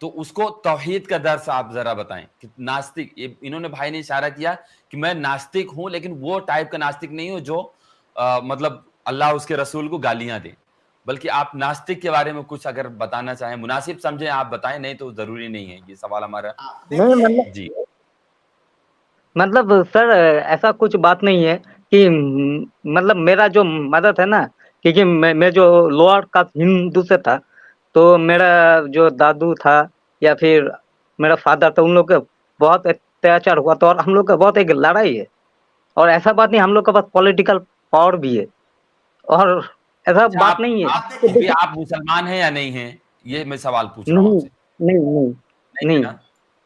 तो उसको तौहीद का दर्स आप जरा बताएं कि नास्तिक, इन्होंने भाई ने इशारा किया कि मैं नास्तिक हूं, लेकिन वो टाइप का नास्तिक नहीं हूं जो मतलब अल्लाह उसके रसूल को गालियां दे, बल्कि आप नास्तिक के बारे में कुछ अगर बताना चाहें, मुनासिब समझें आप बताएं, नहीं तो जरूरी नहीं है। ये सवाल हमारा नहीं मतलब जी। मतलब सर ऐसा कुछ बात नहीं है कि मतलब मेरा जो मदद है ना, क्योंकि मैं जो लोअर कास्ट हिंदू से था, तो मेरा जो दादू था या फिर मेरा फादर था, उन लोग का बहुत अत्याचार हुआ था, और हम लोग का बहुत एक लड़ाई है। और ऐसा बात नहीं, हम लोग का पास पॉलिटिकल पावर भी है, और ऐसा अच्छा, बात नहीं है। अभी आप मुसलमान हैं या नहीं हैं, ये मैं सवाल पूछ रहा हूँ नहीं आपसे। नहीं नहीं नहीं है नहीं ना?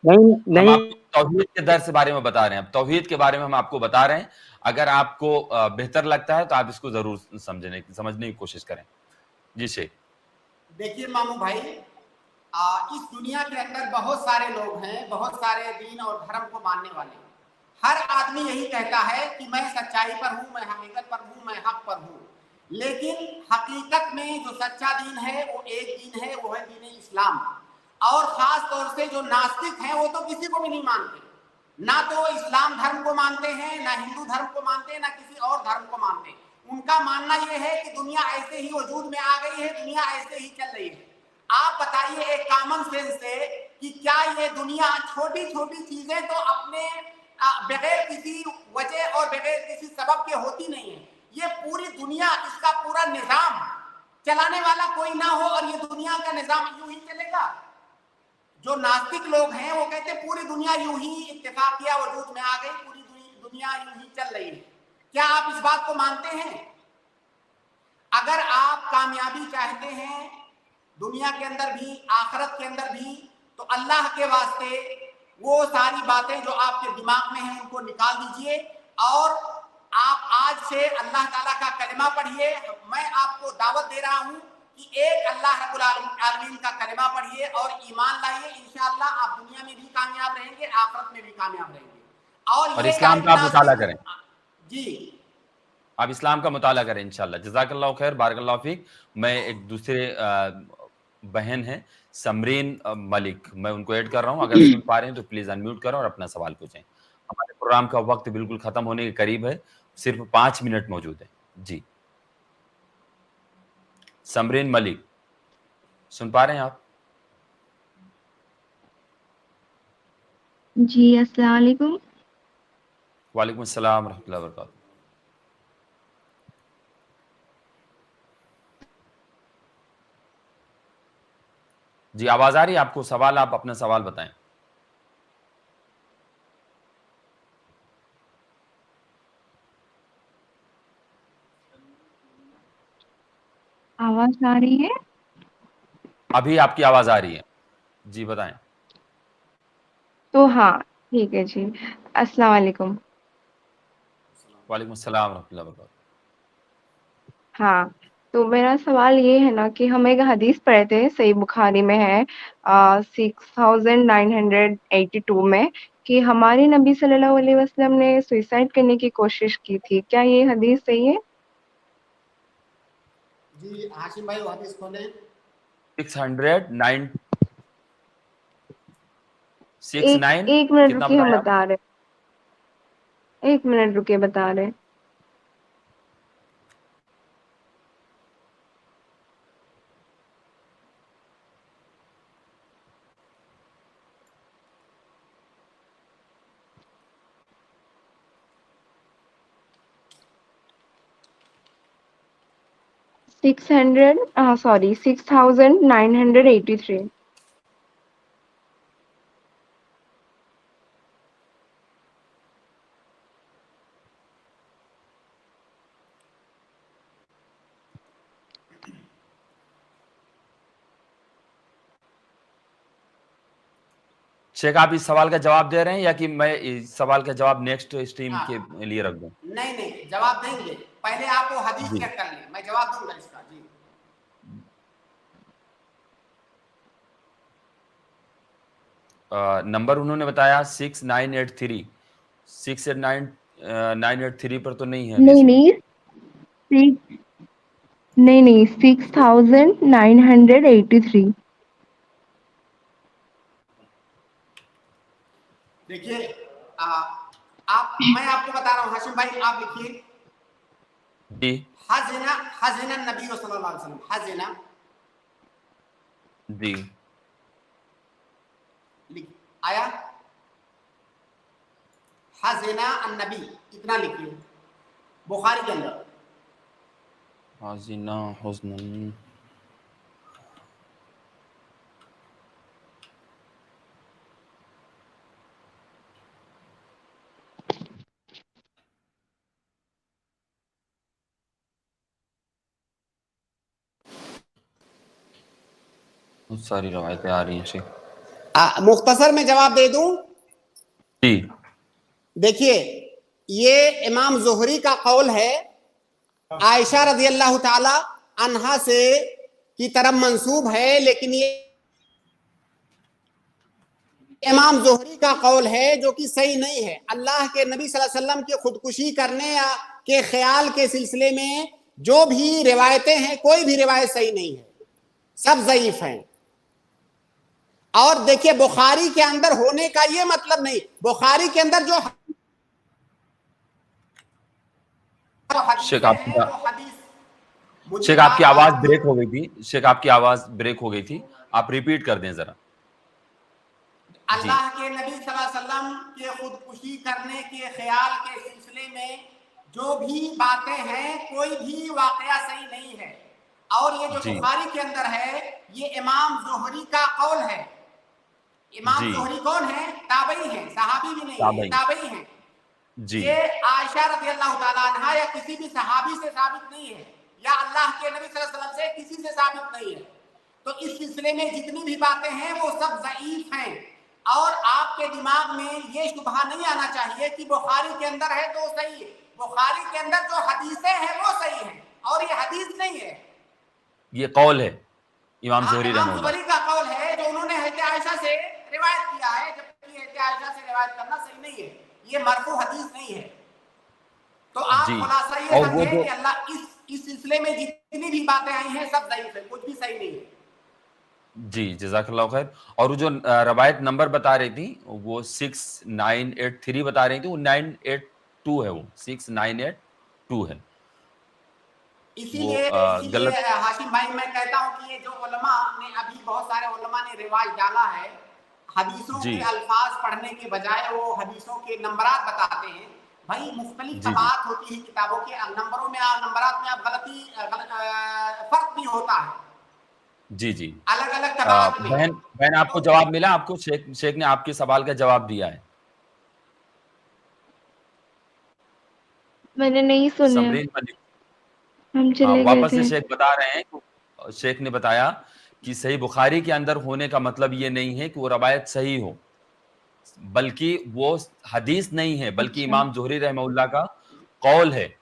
नहीं हम नहीं आपको तौहीद के दर्स के बारे में बता रहे हैं, अब तौहीद के बारे में हम आपको बता रहे हैं। अगर आपको बेहतर लगता है तो आप इसको जरूर समझने की कोशिश करें। जी शेख। देखिए मामू भाई, इस दुनिया के अंदर बहुत सारे लोग हैं, बहुत सारे दीन और धर्म को मानने वाले। हर आदमी यही कहता है कि मैं सच्चाई पर हूं, मैं हकीकत पर हूं, मैं हक पर हूं, लेकिन हकीकत में जो सच्चा दीन है वो एक दीन है, वो है दीन इस्लाम। और खास तौर से जो नास्तिक हैं वो तो किसी को भी नहीं मानते, ना तो इस्लाम धर्म को मानते हैं, ना हिंदू धर्म को मानते हैं, ना किसी और धर्म को मानते हैं। उनका मानना यह है कि दुनिया ऐसे ही वजूद में आ गई है, दुनिया ऐसे ही चल रही है। आप बताइए एक कॉमन सेंस से कि क्या ये दुनिया छोटी छोटी चीजें तो अपने बगैर किसी वजह और बगैर किसी सबब के होती नहीं है। ये पूरी दुनिया, इसका पूरा निजाम चलाने वाला कोई ना हो और ये दुनिया का निजाम यूं ही चलेगा। जो नास्तिक लोग हैं वो कहते हैं पूरी दुनिया यूं ही इत्तेफाकिया वजूद में आ गई, पूरी दुनिया यूं ही चल रही है। क्या आप इस बात को मानते हैं? अगर आप कामयाबी चाहते हैं दुनिया के अंदर भी, आखिरत के अंदर भी, तो अल्लाह के वास्ते वो सारी बातें जो आपके दिमाग में हैं उनको निकाल दीजिए, और आप आज से अल्लाह ताला का कलिमा पढ़िए। मैं आपको दावत दे रहा हूं कि एक अल्लाह रब्बुल आलमीन का कलिमा पढ़िए और ईमान लाइए। इंशाअल्लाह आप दुनिया में भी कामयाब रहेंगे, आखिरत में भी कामयाब रहेंगे। और ये इस्लाम का आप मुताला करें। जी, आप इस्लाम का मुताला करें इंशाल्लाह। जज़ाकल्लाहु खैर, बारकल्लाहु फीक। मैं एक दूसरे बहन है समरीन मलिक, मैं उनको ऐड कर रहा हूं, अगर सुन पा रहे हैं तो प्लीज अनम्यूट करें और अपना सवाल पूछें। हमारे प्रोग्राम का वक्त बिल्कुल खत्म होने के करीब है, सिर्फ 5 मिनट मौजूद है। जी समरीन मलिक, सुन पा रहे हैं आप? जी अस्सलाम वालेकुम। वालेकुम अस्सलाम रहमतुल्लाहि व बरकातहू। जी आवाज आ रही है आपको? सवाल, आप अपना सवाल बताएं। आवाज आ रही है? अभी आपकी आवाज आ रही है, जी बताएं। तो हाँ ठीक है जी। अस्सलाम वालेकुम। वालेकुम अस्सलाम रहमतुल्लाहि व बरकातहू। हाँ, तो मेरा सवाल ये है ना कि हम एक हदीस पढ़े थे, सही बुखारी में है 6982 में, कि हमारे नबी सल्लल्लाहु अलैहि वसल्लम ने सुसाइड करने की कोशिश की थी। क्या ये हदीस सही है? जी हाशिम भाई वो हदीस खोलें। 609 एक मिनट कितना रुकिए, हम बताया आप? बता रहे। एक मिनट रुकिए, बता रहे। 6,983. शेख आप इस सवाल का जवाब दे रहे हैं या कि मैं इस सवाल का जवाब नेक्स्ट स्ट्रीम हाँ। के लिए रख दूं? नहीं नहीं, जवाब देंगे, पहले आप वो हदीस जी। चेक कर लें, मैं जवाब दूंगा इसका। जी नंबर उन्होंने बताया 6983, 68983 पर तो नहीं है नहीं हदीस में। नहीं 6,983. देखिए, आप, मैं आपको बता रहा हूँ हाशिम भाई, आप लिखिए जी हज़िना नबी सल्लल्लाहु अलैहि वसल्लम, हज़िना जी आया, हज़िना अन्नबी, इतना लिखिए बुखारी के अंदर। हाजिना हुस्नन, बहुत सारी रवायतें आ रही हैं शेख। मुख्तसर में जवाब दे दूं, जी देखिए ये इमाम ज़ुहरी का कौल है, आयशा रज़ी अल्लाह ताला अन्हा से की तरफ मंसूब है, लेकिन ये इमाम ज़ुहरी का कौल है जो कि सही नहीं है। अल्लाह के नबी सल्लल्लाहु अलैहि वसल्लम के खुदकुशी करने या के ख्याल के सिलसिले में जो भी रिवायतें हैं, कोई भी रिवायत सही नहीं है, सब ज़ईफ हैं। और देखिए बुखारी के अंदर होने का ये मतलब नहीं, बुखारी के अंदर जो शेख मुझे शेख आपकी आवाज ब्रेक हो गई थी, शेख आपकी आवाज ब्रेक हो गई थी, आप रिपीट कर दें जरा। अल्लाह के नबी सल्लल्लाहु अलैहि वसल्लम के खुदकुशी करने के ख्याल के सिलसिले में जो भी बातें हैं, कोई भी वाकया सही नहीं है। और ये जो बुखारी के अंदर है, ये इमाम ज़ुहरी का कौल है। इमाम ज़ुहरी कौन है? ताबई है, सहाबी भी नहीं है, ताबई है। ये आयशा रज़ियल्लाहु ताला अन्हा या किसी भी सहाबी से साबित नहीं है, या अल्लाह के नबी सल्लल्लाहु अलैहि वसल्लम से किसी से साबित नहीं है। तो इस सिलसिले में जितनी भी बातें हैं वो सब ज़ईफ हैं। और आपके दिमाग में ये शुबहा नहीं आना चाहिए कि बुखारी के अंदर है तो सही है। बुखारी के अंदर जो हदीसें हैं वो सही हैं, और ये हदीस नहीं है, ये कौल है इमाम ज़ुहरी इमाम ज़ुहरी का कौल है जो उन्होंने हज़रत आयशा से रिवायत किया है, जबकि हज़रत आयशा से रिवायत करना सही नहीं है, ये मरफू हदीस नहीं है। तो आप खुलासा ये समझें कि अल्लाह इस सिलसिले में जितनी भी बातें आई हैं सब ज़ईफ है, कुछ भी सही नहीं है। जी जज़ाकल्लाह खैर। और वो जो रवायत नंबर बता रही थी वो 6983 बता रही थी, वो 982 है, वो 6982 है। इसीलिए हाशिम भाई मैं कहता हूं कि ये जो उलमा ने, अभी बहुत सारे उलमा ने रिवाज डाला है, हदीसों के अल्फाज पढ़ने के बजाय वो हदीसों के नंबरात बताते हैं। भाई मुख्तलिफ बात होती है किताबों के नंबरों में, नंबरात में आप फर्क भी होता है। जी जी अलग अलग तबाक़त में। बहन आपको जवाब मिला? आपको शेख ने आपके सवाल का जवाब दिया है? मैंने नहीं सुना, हम चले गए वापस थे। से शेख बता रहे हैं, शेख ने बताया कि सही बुखारी के अंदर होने का मतलब ये नहीं है कि वो रवायत सही हो, बल्कि वो हदीस नहीं है, बल्कि इमाम ज़ुहरी रहमहुल्लाह का कौल है,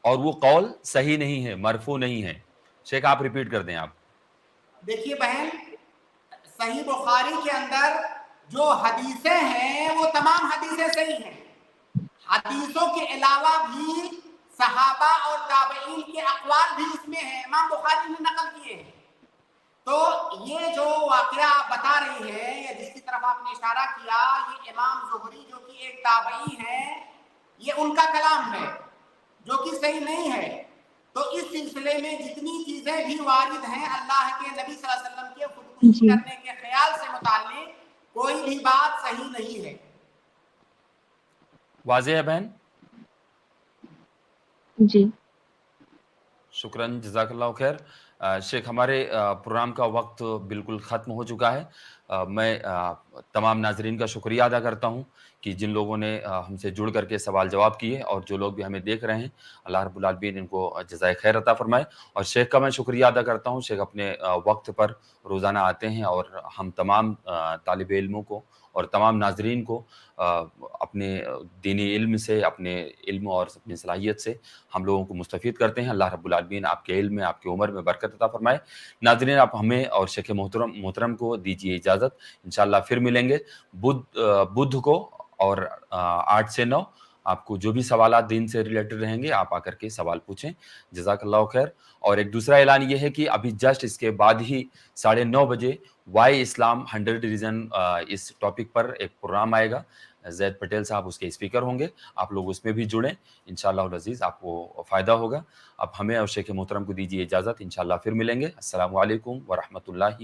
और वो कौल सही नहीं है, मरफू नहीं है। शेख आप रिपीट कर दें। आप देखिए बहन, सही बुखारी के अंदर जो हदीसें हैं वो तमाम हदीसें सही हैं। हदीसों के अलावा भी सहाबा और ताबईन के अक़वाल भी उसमें हैं, इमाम बुखारी ने नकल किए हैं। तो ये जो वाक़या आप बता रही हैं या जिसकी तरफ आपने इशारा किया, ये इमाम ज़ुहरी जो कि एक ताबई हैं, ये उनका कलाम है जो कि सही नहीं है। तो इस सिलसिले में जितनी चीजें भी वारिद हैं अल्लाह के नबी सल्लल्लाहु अलैहि वसल्लम के खुदकुशी करने के ख्याल से मुताल्लिक, कोई भी बात सही नहीं है। वाज़ेह है बहन? जी शुक्रन, जज़ाकल्लाह खैर। शेख, हमारे प्रोग्राम का वक्त बिल्कुल ख़त्म हो चुका है। मैं तमाम नाज़रीन का शुक्रिया अदा करता हूँ कि जिन लोगों ने हमसे जुड़ करके सवाल जवाब किए, और जो लोग भी हमें देख रहे हैं, अल्लाह रब्बुल आलमीन इनको जज़ाए खैर अता फरमाए। और शेख का मैं शुक्रिया अदा करता हूँ। शेख अपने वक्त पर रोज़ाना आते हैं और हम तमाम तालिब इल्मों को और तमाम नाज़रीन को अपने दीनी इल्म से, अपने इल्म और अपनी सलाहियत से हम लोगों को मुस्तफ़ीद करते हैं। अल्लाह रब्बुल आलमीन आपके इल्म में, आपकी उम्र में बरकत अता फरमाए। नाज़रीन, आप हमें और शेख मोहतरम को दीजिए इजाज़त। इंशाअल्लाह फिर मिलेंगे बुध को, और 8 से 9 आपको जो भी सवालात दीन से रिलेटेड रहेंगे, आप आकर के सवाल पूछें। जज़ाकल्लाह खैर। और एक दूसरा ऐलान ये है कि अभी जस्ट इसके बाद ही 9:30 बजे वाई इस्लाम 100 रीज़न इस टॉपिक पर एक प्रोग्राम आएगा। ज़ैद पटेल साहब उसके स्पीकर होंगे। आप लोग उसमें भी जुड़ें, इंशाअल्लाह अज़ीज़ आपको फ़ायदा होगा। अब हमें और शेख मोहतरम को दीजिए इजाज़त। इंशाअल्लाह फिर मिलेंगे। अस्सलामु अलैकुम व रहमतुल्लाहि